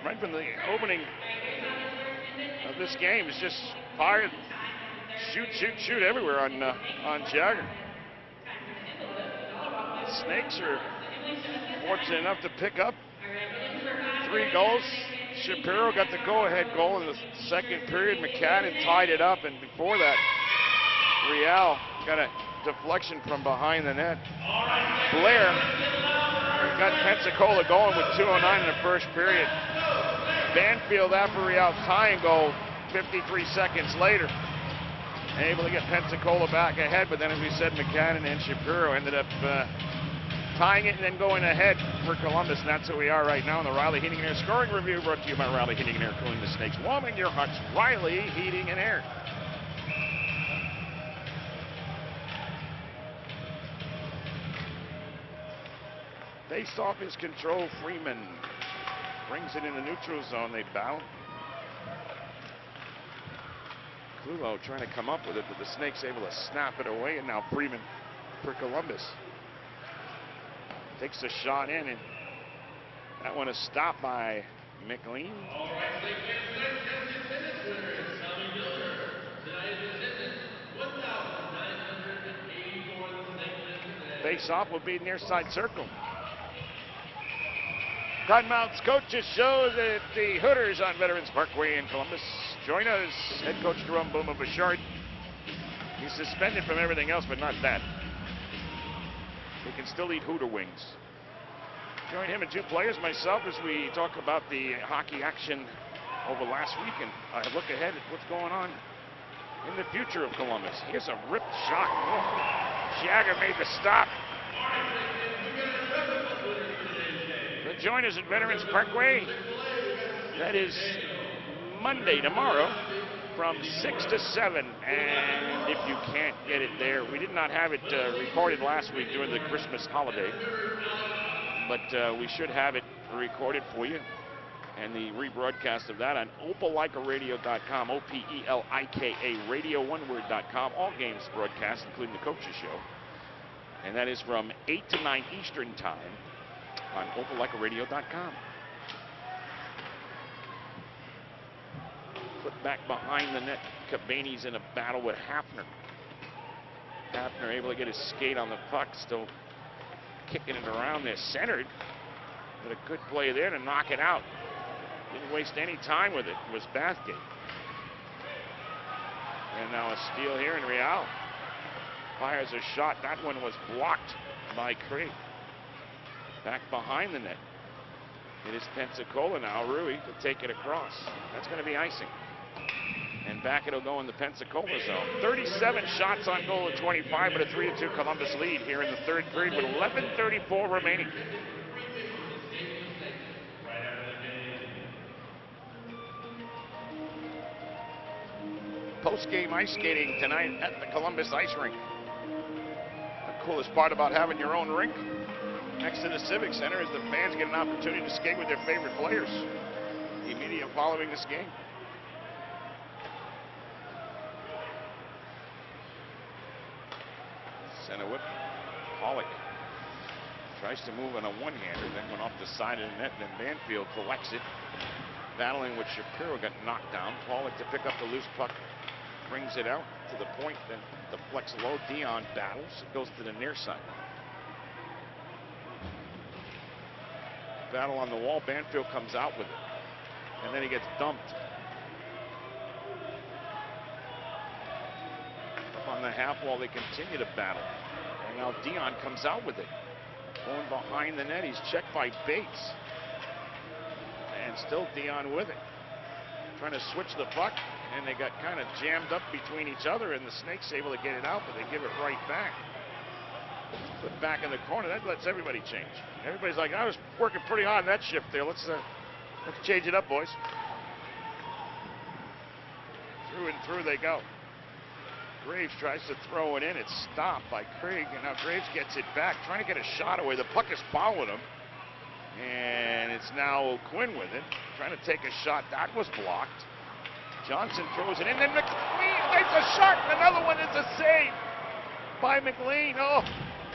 Speaker 3: right from the opening of this game, is just fired, shoot everywhere on Jagger. The Snakes are fortunate enough to pick up 3 goals. Shapiro got the go-ahead goal in the second period. McCadden tied it up, and before that, Real got a deflection from behind the net. Blair got Pensacola going with 2:09 in the first period. Banfield, after Real's tying goal 53 seconds later, able to get Pensacola back ahead, but then, as we said, McCadden and Shapiro ended up tying it and then going ahead for Columbus, and that's who we are right now in the Riley Heating and Air Scoring Review, brought to you by Riley Heating and Air, cooling the Snakes, warming your hearts. Riley Heating and Air. Face-off is control. Freeman brings it in the neutral zone. They battle. Clulo trying to come up with it, but the Snakes able to snap it away, and now Freeman for Columbus. Takes a shot in, and that one is stopped by McLean.
Speaker 2: All right, Snake fans, tonight's county attendance winner is Tommy Miller. Tonight's attendance, 1,984 of the Snake fans today.
Speaker 3: Face-off will be near side circle. Cottonmouth's coaches show that the Hooters on Veterans Parkway in Columbus. Join us, head coach Jerome Boomer Bouchard. He's suspended from everything else, but not that. He can still eat Hooter wings. Join him and two players, myself, as we talk about the hockey action over last week and look ahead at what's going on in the future of Columbus. Here's a ripped shot. Jagger made the stop. So join us at Veterans Parkway. That is Monday, tomorrow, from 6 to 7. And if you can't get it there, we did not have it recorded last week during the Christmas holiday, but we should have it recorded for you. And the rebroadcast of that on opelika.radio.com, O-P-E-L-I-K-A, radio, one word.com. All games broadcast, including the coaches show. And that is from 8 to 9 Eastern time on opelika.radio.com. Put back behind the net. Cabaney's in a battle with Hafner. Hafner able to get his skate on the puck, still kicking it around there, centered. But a good play there to knock it out. Didn't waste any time with it. It was Bathgate. And now a steal here in Real. Fires a shot. That one was blocked by Craig. Back behind the net. It is Pensacola now, Rui, to take it across. That's going to be icing. And back it'll go in the Pensacola zone. 37 shots on goal at 25, but a 3-2 Columbus lead here in the third period with 11:34 remaining. Post-game ice skating tonight at the Columbus Ice Rink. The coolest part about having your own rink next to the Civic Center is the fans get an opportunity to skate with their favorite players immediately following this game. Center whip. Pollock tries to move on a one-hander, then went off the side of the net, then Banfield collects it. Battling with Shapiro, got knocked down. Pollock to pick up the loose puck, brings it out to the point, then deflects low. Dion battles, it goes to the near side. Battle on the wall, Banfield comes out with it, and then he gets dumped. Up on the half wall, they continue to battle. And now Dion comes out with it. Going behind the net, he's checked by Bates. And still Dion with it. Trying to switch the puck, and they got kind of jammed up between each other, and the Snakes able to get it out, but they give it right back. Put back in the corner, that lets everybody change. Everybody's like, I was working pretty hard on that shift there. Let's change it up, boys. Through and through they go. Graves tries to throw it in. It's stopped by Krieg, and now Graves gets it back, trying to get a shot away. The puck is following him, and it's now O'Quinn with it, trying to take a shot. That was blocked. Johnson throws it in, then McLean makes a shot, and another one is a save by McLean. Oh,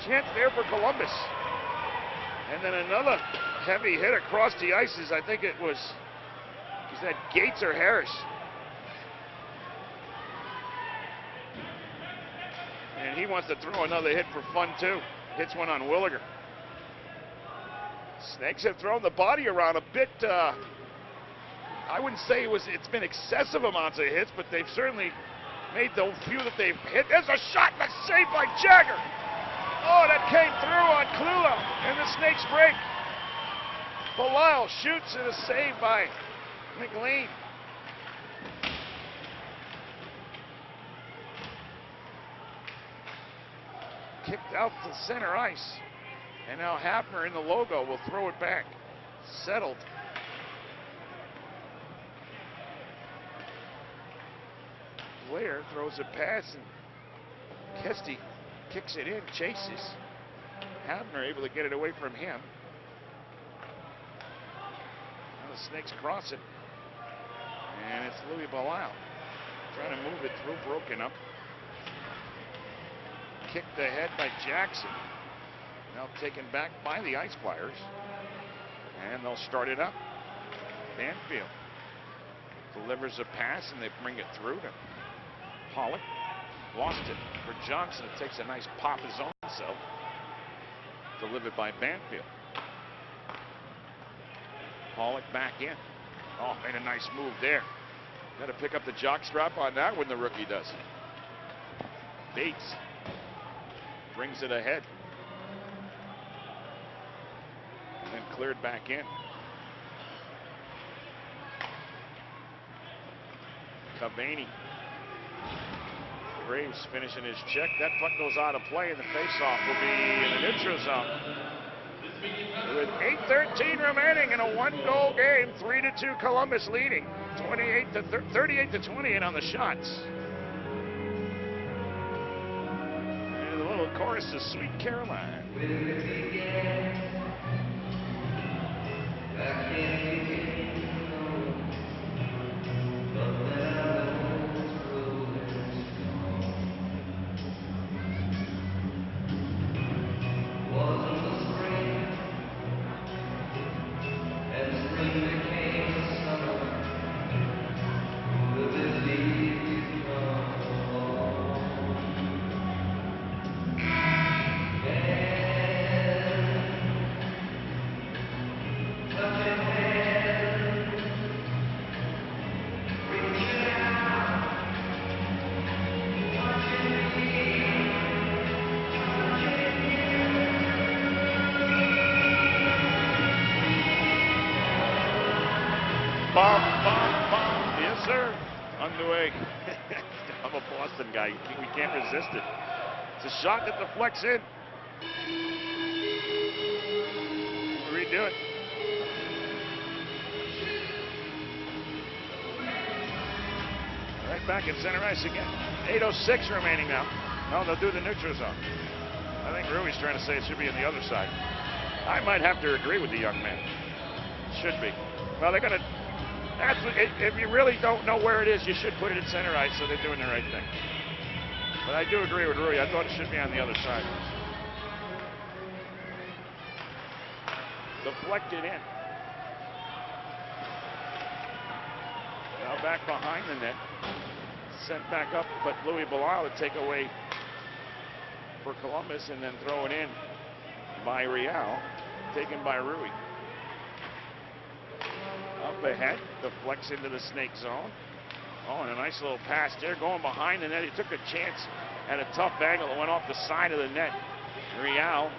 Speaker 3: chance there for Columbus. And then another heavy hit across the ices. I think it was, is that Gates or Harris? And he wants to throw another hit for fun too. Hits one on Williger. Snakes have thrown the body around a bit. I wouldn't say it's been excessive amounts of hits, but they've certainly made the few that they've hit. There's a shot that's saved by Jagger. Oh, that came through on Clulo, and the Snakes break. Belisle shoots, and a save by McLean. Kicked out to center ice, and now Hafner in the logo will throw it back. Settled. Blair throws a pass, and Kesty kicks it in, chases. Hafner able to get it away from him. Now the Snakes cross it, and it's Louis Belisle. Trying to move it through, broken up. Kicked ahead by Jackson. Now taken back by the Ice Flyers. And they'll start it up. Banfield delivers a pass and they bring it through to Pollock. Lost it for Johnson. It takes a nice pop his own self. Delivered by Banfield. Pollock back in. Oh, made a nice move there. Got to pick up the jockstrap on that when the rookie does. Bates brings it ahead. And then cleared back in. Cavani. Graves finishing his check. That puck goes out of play, and the faceoff will be in the neutral zone. With 8:13 remaining in a one-goal game, 3-2 Columbus leading, 38-28 on the shots. And a little chorus of Sweet Caroline. Yes, sir. Underway. I'm a Boston guy. We can't resist it. It's a shot that deflects in. We'll redo it. Right back in center ice again. 8:06 remaining now. No, they'll do the neutral zone. I think Rui's trying to say it should be on the other side. I might have to agree with the young man. Should be. Well, they're going to... That's what, if you really don't know where it is, you should put it in center ice, so they're doing the right thing. But I do agree with Rui. I thought it should be on the other side. Deflected in. Now back behind the net. Sent back up, but Louis Bilal to take away for Columbus and then throw it in by Real. Taken by Rui. Up ahead, deflects into the snake zone. Oh, and a nice little pass there, going behind the net. He took a chance at a tough angle. It went off the side of the net. Real,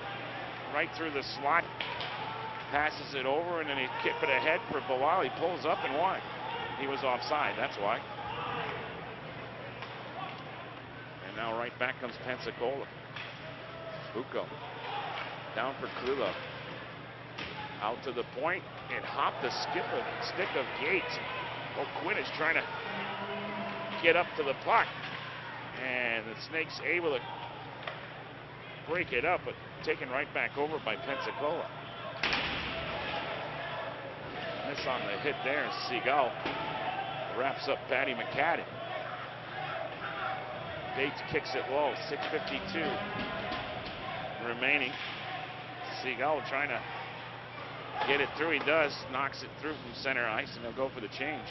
Speaker 3: right through the slot, passes it over, and then he kicked it ahead for Bilal. He pulls up and wide. He was offside, that's why. And now right back comes Pensacola. Bucco, down for Klulo. Out to the point, it hopped the stick of Yates. Quinn is trying to get up to the puck. And the Snakes able to break it up, but taken right back over by Pensacola. Miss on the hit there, and Seagal wraps up Patty McCadden. Bates kicks it low, 6:52 remaining. Seagal trying to get it through. He does, knocks it through from center ice, and they'll go for the change.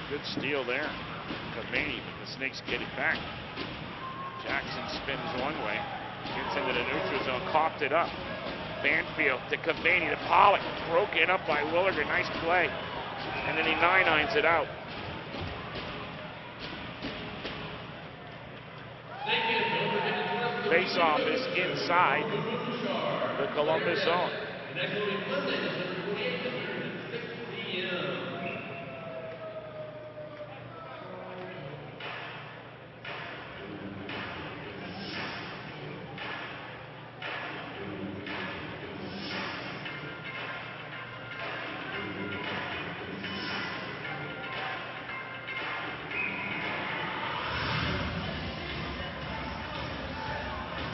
Speaker 3: Good steal there. Cavani, but the Snakes get it back. Jackson spins one way, gets into the neutral zone, coughed it up. Banfield to Cavani to Pollock, broken up by Williger, nice play. And then he 9-9s it out. Face-off is inside the Columbus zone.
Speaker 2: Next will be Monday, December 28th at 6 p.m.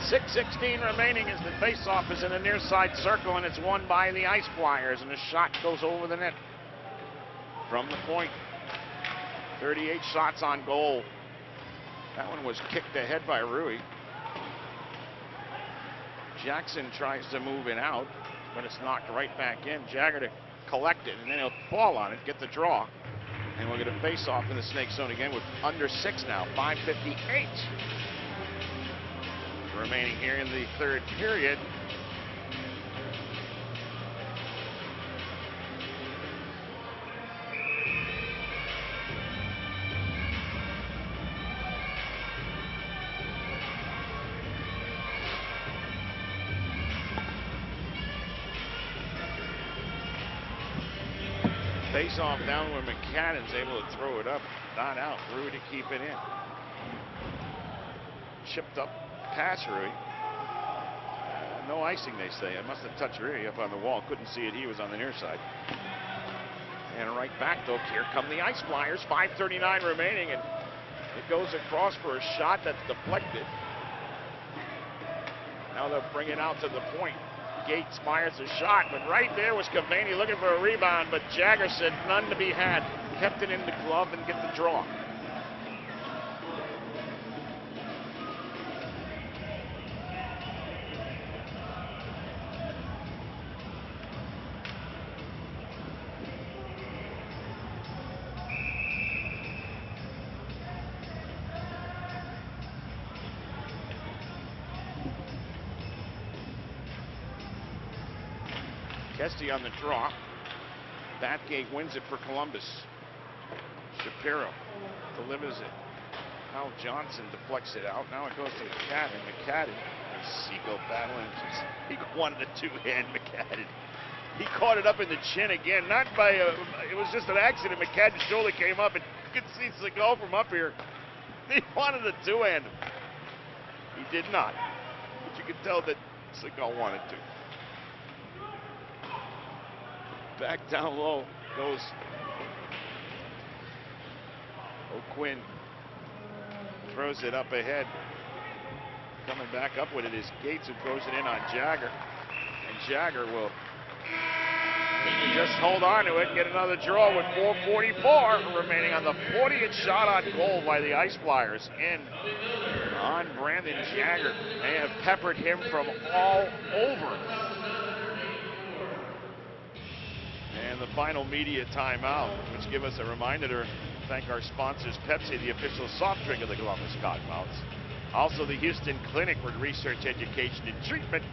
Speaker 3: 6:16 remaining as the faceoff is in the near side circle, and it's won by the Ice Flyers, and the shot goes over the net from the point. 38 shots on goal. That one was kicked ahead by Rui. Jackson tries to move it out, but it's knocked right back in. Jagger to collect it, and then he'll fall on it, get the draw. And we'll get a face-off in the Snake zone again with under 6 now, 5:58 remaining here in the third period. Face off down where McCannon's able to throw it up, not out. Rui to keep it in. Chipped up past Rui. No icing, they say. It must have touched Rui up on the wall. Couldn't see it. He was on the near side. And right back, though, here come the Ice Flyers. 5:39 remaining, and it goes across for a shot that's deflected. Now they'll bring it out to the point. Gates fires a shot, but right there was Cavani looking for a rebound, but Jagger said none to be had. Kept it in the glove and get the draw. Kesty on the draw. Batgate wins it for Columbus. Shapiro delivers it. Now Johnson deflects it out. Now it goes to McCadden. McCadden and Seagull battling. He wanted a two-hand McCadden. He caught it up in the chin again. Not by a, it was just an accident. McCadden's shoulder came up, and you could see Seagull from up here. He wanted a two-hand. He did not. But you could tell that Seagull wanted to. Back down low goes O'Quinn. Throws it up ahead. Coming back up with it is Gates, who throws it in on Jagger. And Jagger will just hold on to it and get another draw with 4:44 remaining on the 40th shot on goal by the Ice Flyers. In on Brandon Jagger. They have peppered him from all over. And the final media timeout, which give us a reminder to thank our sponsors, Pepsi, the official soft drink of the Columbus Cottonmouths. Also the Houston Clinic for research, education, and treatment.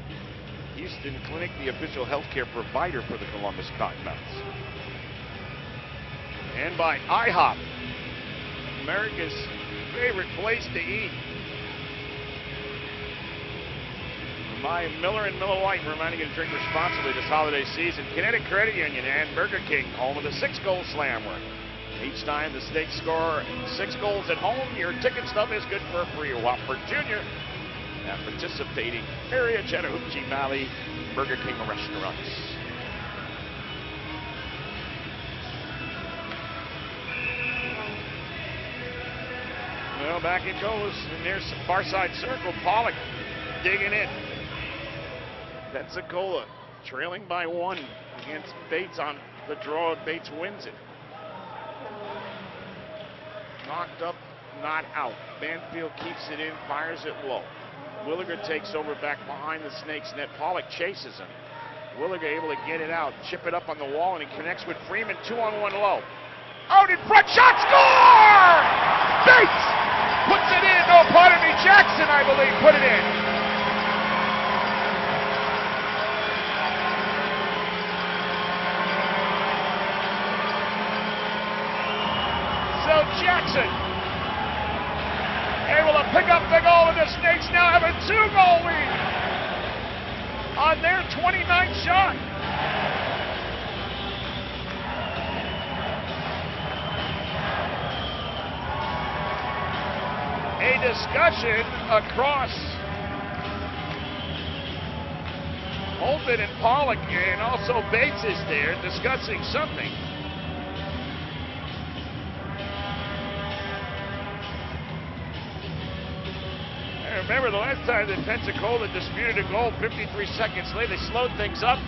Speaker 3: Houston Clinic, the official healthcare provider for the Columbus Cottonmouths. And by IHOP, America's favorite place to eat. By Miller and Miller Lite, reminding you to drink responsibly this holiday season. Kinetic Credit Union and Burger King, home of the 6-goal slam work. Each time the Snakes score 6 goals at home, your ticket stub is good for a free Whopper Jr. at participating area Chattahoochee Valley Burger King restaurants. Well, back it goes. And there's the far side circle. Pollock digging in. Pensacola trailing by 1 against Bates on the draw. Bates wins it. Knocked up, not out. Banfield keeps it in, fires it low. Williger takes over back behind the Snakes net. Pollock chases him. Williger able to get it out, chip it up on the wall, and he connects with Freeman. 2-on-1 low. Out in front, shot, score! Bates puts it in. No, pardon me, Jackson, I believe, put it in. Jackson able to pick up the goal, and the Snakes now have a 2-goal lead on their 29th shot. A discussion across Holden and Pollock, and also Bates is there discussing something. remember the last time that Pensacola disputed a goal 53 seconds later, they slowed things up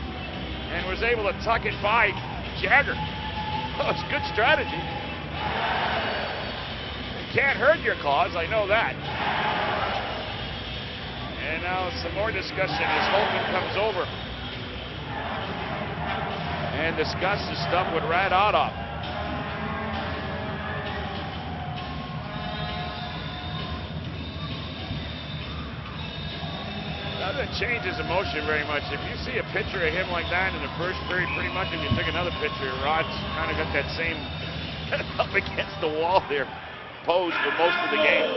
Speaker 3: and was able to tuck it by Jagger. Oh, it's good strategy. It can't hurt your cause, I know that. And now some more discussion as Holman comes over and discusses stuff with Radotov. Doesn't change his emotion very much. If you see a picture of him like that in the first period, pretty much if you took another picture, Rod's kind of got that same up against the wall there pose for most of the game.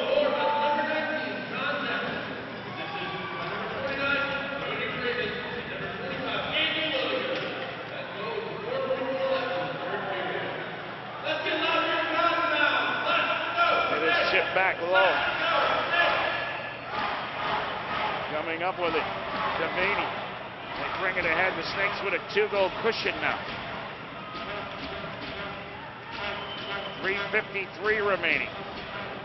Speaker 3: It is chipped back low. Coming up with it, Devaney. They bring it ahead. The Snakes with a 2-goal cushion now. 3:53 remaining.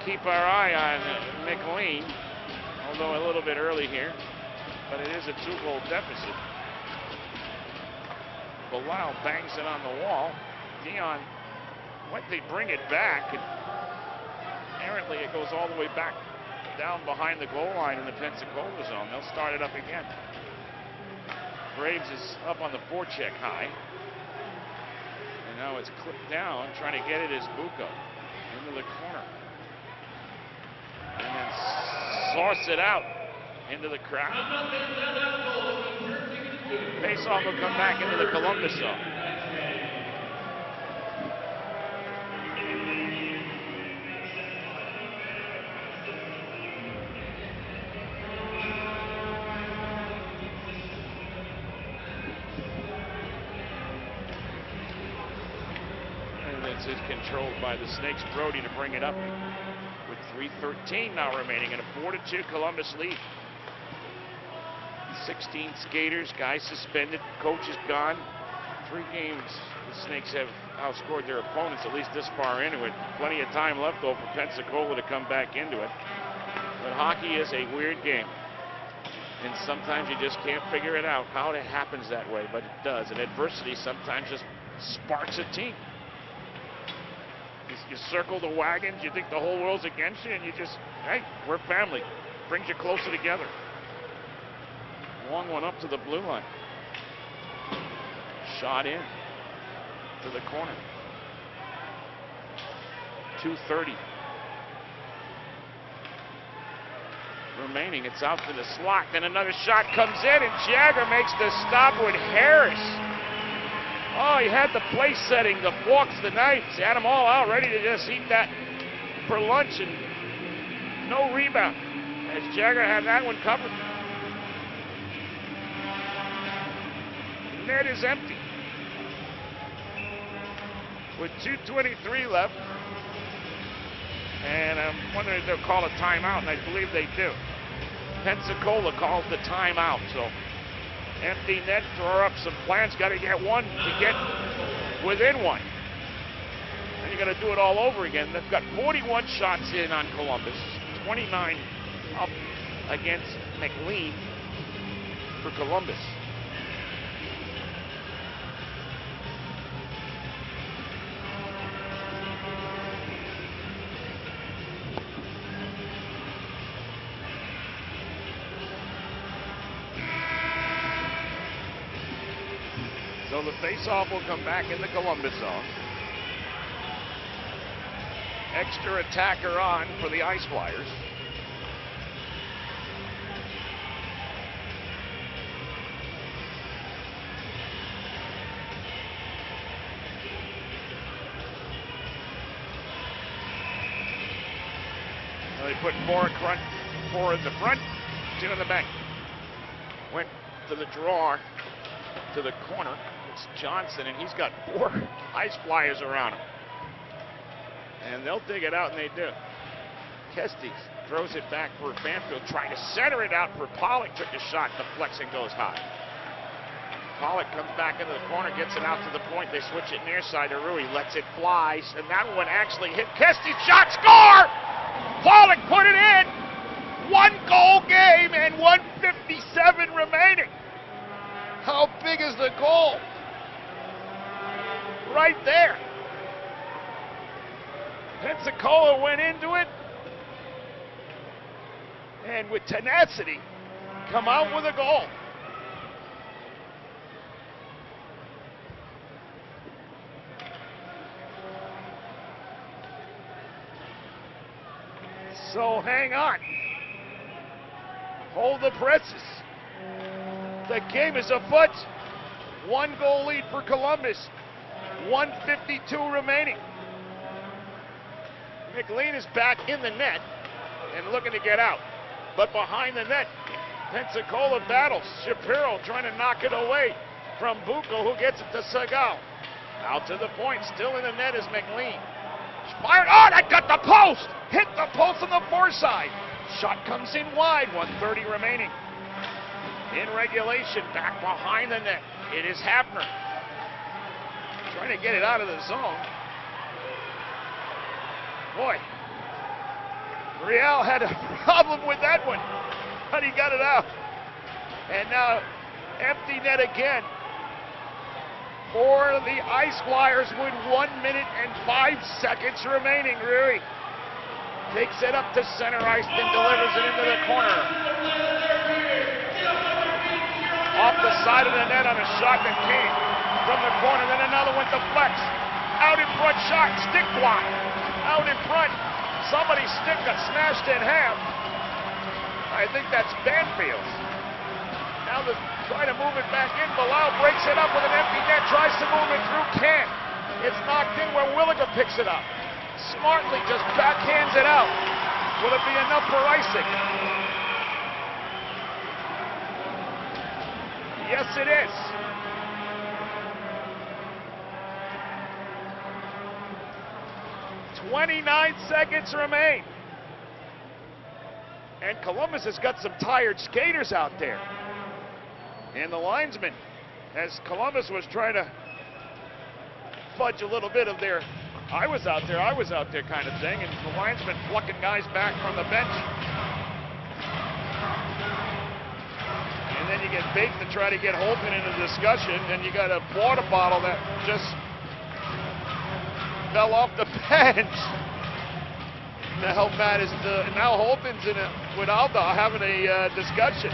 Speaker 3: Keep our eye on McLean, although a little bit early here, but it is a 2-goal deficit. Bilal bangs it on the wall. Dion, they bring it back, and apparently it goes all the way back down behind the goal line in the Pensacola zone. They'll start it up again. Graves is up on the forecheck high. And now it's clipped down, trying to get it as Bucco into the corner. And then sauce it out into the crowd. Faceoff will come back into the Columbus zone. Is controlled by the Snakes. Brody to bring it up with 3:13 now remaining and a 4-2 Columbus lead. 16 skaters, guys suspended, coach is gone. 3 games the Snakes have outscored their opponents, at least this far into it. Plenty of time left though for Pensacola to come back into it. But hockey is a weird game, and sometimes you just can't figure it out how it happens that way, but it does. And adversity sometimes just sparks a team. You circle the wagons, you think the whole world's against you, and you just, hey, we're family. Brings you closer together. Long one up to the blue line. Shot in to the corner. 2:30 remaining. It's out to the slot. Then another shot comes in, and Jagger makes the stop with Harris. Oh, he had the place setting, the forks, the knives. He had them all out, ready to just eat that for lunch, and no rebound, as Jagger had that one covered. The net is empty with 2:23 left, and I'm wondering if they'll call a timeout, and I believe they do. Pensacola calls the timeout, so empty net, throw up some plans, got to get one to get within one. And you got to do it all over again. They've got 41 shots in on Columbus, 29 up against McLean for Columbus. So the face-off will come back in the Columbus zone. Extra attacker on for the Ice Flyers. Well, they put 4 in the front, 2 in the back. Went to the draw to the corner. It's Johnson, and he's got 4 Ice Flyers around him. And they'll dig it out, and they do. Kesty throws it back for Banfield, trying to center it out for Pollock. Took a shot, deflects and goes high. Pollock comes back into the corner, gets it out to the point. They switch it near side to Rui, lets it fly, and that one actually hit Kesty. Shot, score! Pollock put it in! one-goal game and 1:57 remaining. How big is the goal? Right there. Pensacola went into it and with tenacity come out with a goal. So hang on. Hold the presses. The game is afoot. 1-goal lead for Columbus. 1:52 remaining. McLean is back in the net and looking to get out. But behind the net, Pensacola battles. Shapiro trying to knock it away from Bucco, who gets it to Segal. Out to the point, still in the net is McLean. Fired, oh, that got the post! Hit the post on the far side. Shot comes in wide, 1:30 remaining. In regulation, back behind the net, it is Hafner. Trying to get it out of the zone. Boy, Real had a problem with that one, but he got it out. And now, empty net again for the Ice Flyers with 1 minute and 5 seconds remaining. Rui takes it up to center ice and delivers it into the corner. Off the side of the net on a shot that came from the corner, then another one deflects. Out in front shot, stick block. Out in front, somebody's stick got smashed in half. I think that's Banfield. Now they're trying to move it back in. Bilal breaks it up with an empty net, tries to move it through, can't. It's knocked in where Williger picks it up. Smartly just backhands it out. Will it be enough for icing? Yes, it is. "29 seconds remain. And Columbus has got some tired skaters out there. And the linesman, as Columbus was trying to fudge a little bit of their I was out there kind of thing, and the linesman plucking guys back from the bench. And then you get Bates to try to get Holton into the discussion, and you got a water bottle that just fell off the bench. Now now Holton's in it with Alda having a discussion.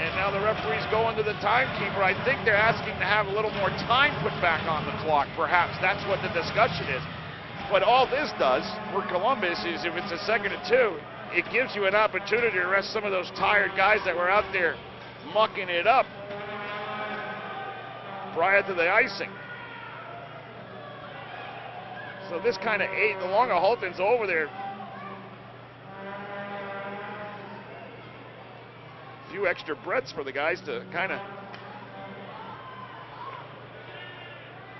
Speaker 3: And now the referee's going to the timekeeper. I think they're asking to have a little more time put back on the clock, perhaps. That's what the discussion is. What all this does for Columbus is if it's a second and 2, it gives you an opportunity to rest some of those tired guys that were out there mucking it up prior to the icing. So this kind of ate, the longer Holton's over there, a few extra breaths for the guys to kind of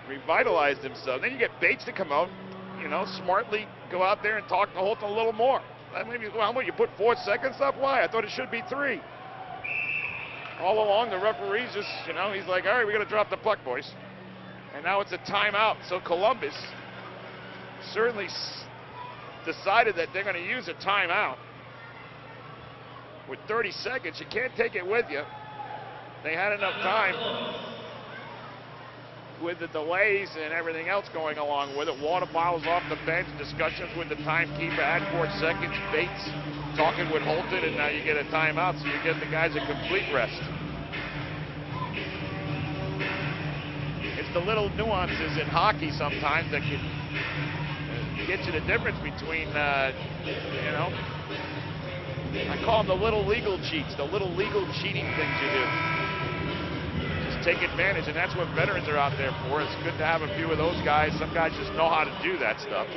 Speaker 3: revitalize themselves. Then you get Bates to come out, smartly go out there and talk to Holton a little more. Maybe, how about you put 4 seconds up? Why? I thought it should be 3. All along, the referee's just, he's like, all right, we got to drop the puck, boys. And now it's a timeout. So Columbus certainly decided that they're going to use a timeout. With 30 seconds, you can't take it with you. They had enough time with the delays and everything else going along with it. Water bottles off the bench, discussions with the timekeeper, add 4 seconds, Bates talking with Holton, and now you get a timeout, so you get the guys a complete rest. It's the little nuances in hockey sometimes that can get you the difference between, I call them the little legal cheats, the little legal cheating things you do. Just take advantage, and that's what veterans are out there for. It's good to have a few of those guys. Some guys just know how to do that stuff,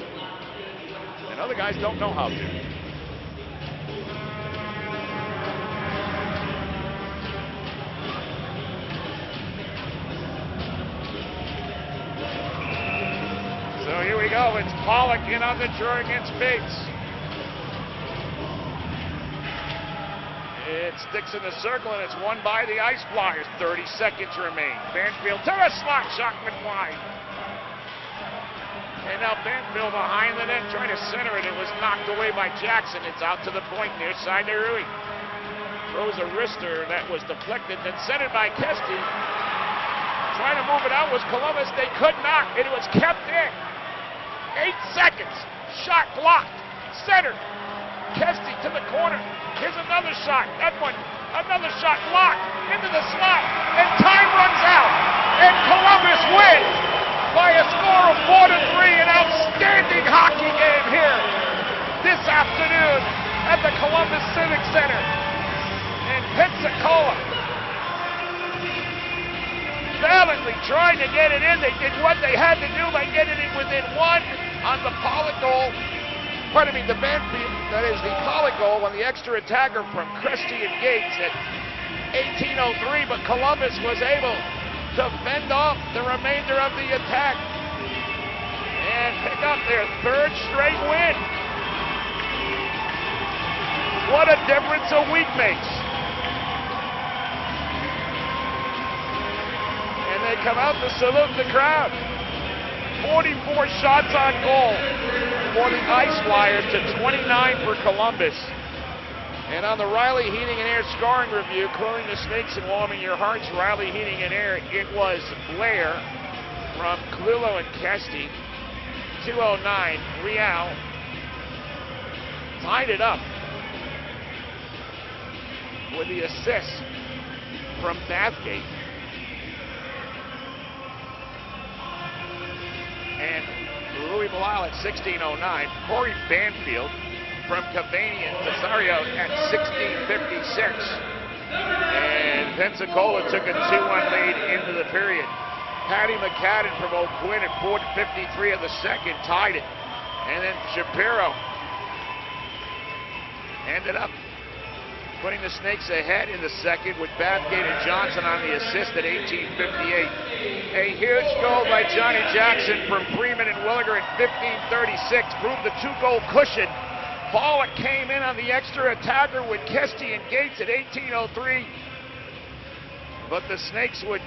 Speaker 3: and other guys don't know how to. So here we go. It's Pollock in on the draw against Bates. It sticks in the circle, and it's won by the Ice Flyers. 30 seconds remain. Banfield to the slot. Shot went wide. And now Banfield behind the net trying to center it. It was knocked away by Jackson. It's out to the point near side to Rui. Throws a wrister that was deflected, then centered by Kesty. Trying to move it out was Columbus. They could not. It was kept in. 8 seconds. Shot blocked. Centered. Kesty to the corner. Here's another shot. That one. Another shot blocked. Into the slot. And time runs out. And Columbus wins by a score of 4-3. An outstanding hockey game here this afternoon at the Columbus Civic Center. And Pensacola valiantly trying to get it in. They did what they had to do by getting it within one on the Pollock goal. Pardon me, the Banfield, that is the Pollock goal on the extra attacker from Christie and Gates at 18:03, but Columbus was able to fend off the remainder of the attack and pick up their 3rd straight win. What a difference a week makes. And they come out to salute the crowd. 44 shots on goal for the Ice Flyers to 29 for Columbus. And on the Riley Heating and Air scoring review, cooling the snakes and warming your hearts, Riley Heating and Air, it was Blair from Clulo and Kesty. 209, Real tied it up with the assist from Bathgate. And Louis Bilal at 16:09. Corey Banfield from Cavani and Cesario at 16:56. And Pensacola took a 2-1 lead into the period. Patty McCadden from Oak Quinn at 4:53 of the second tied it. And then Shapiro ended up putting the Snakes ahead in the second with Bathgate and Johnson on the assist at 18:58. A huge goal by Johnny Jackson from Freeman and Williger at 15:36 proved the 2-goal cushion. Pollock came in on the extra attacker with Kesty and Gates at 18:03. But the Snakes would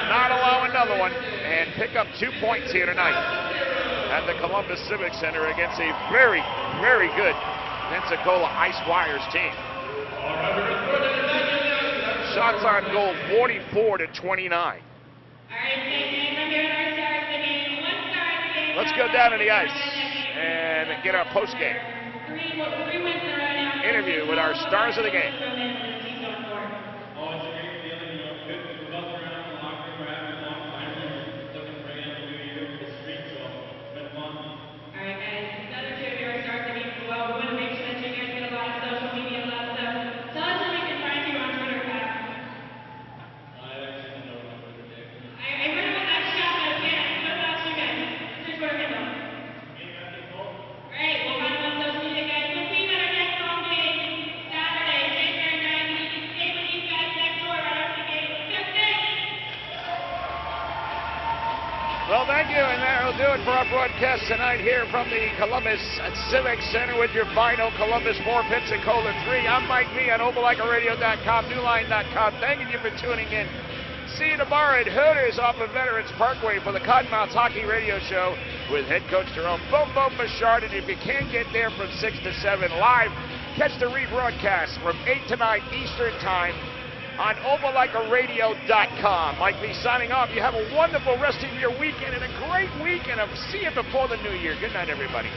Speaker 3: not allow another one and pick up 2 points here tonight at the Columbus Civic Center against a very, very good Pensacola Ice Flyers team. Shots on goal 44-29. Let's go down to the ice and get our post-game interview with our stars of the game. Well, thank you, and that'll do it for our broadcast tonight here from the Columbus Civic Center with your final Columbus 4, Pensacola 3. I'm Mike V on OvalIcaRadio.com, NewLine.com. Thanking you for tuning in. See you tomorrow at Hooters off of Veterans Parkway for the Cottonmouths Hockey Radio Show with head coach Jerome Boom Boom Bouchard. And if you can't get there from 6 to 7 live, catch the rebroadcast from 8 to 9 Eastern Time on OvalIcaRadio.com. Mike V signing off. You have a wonderful rest of your weekend and a great weekend. I'll see you before the new year. Good night, everybody.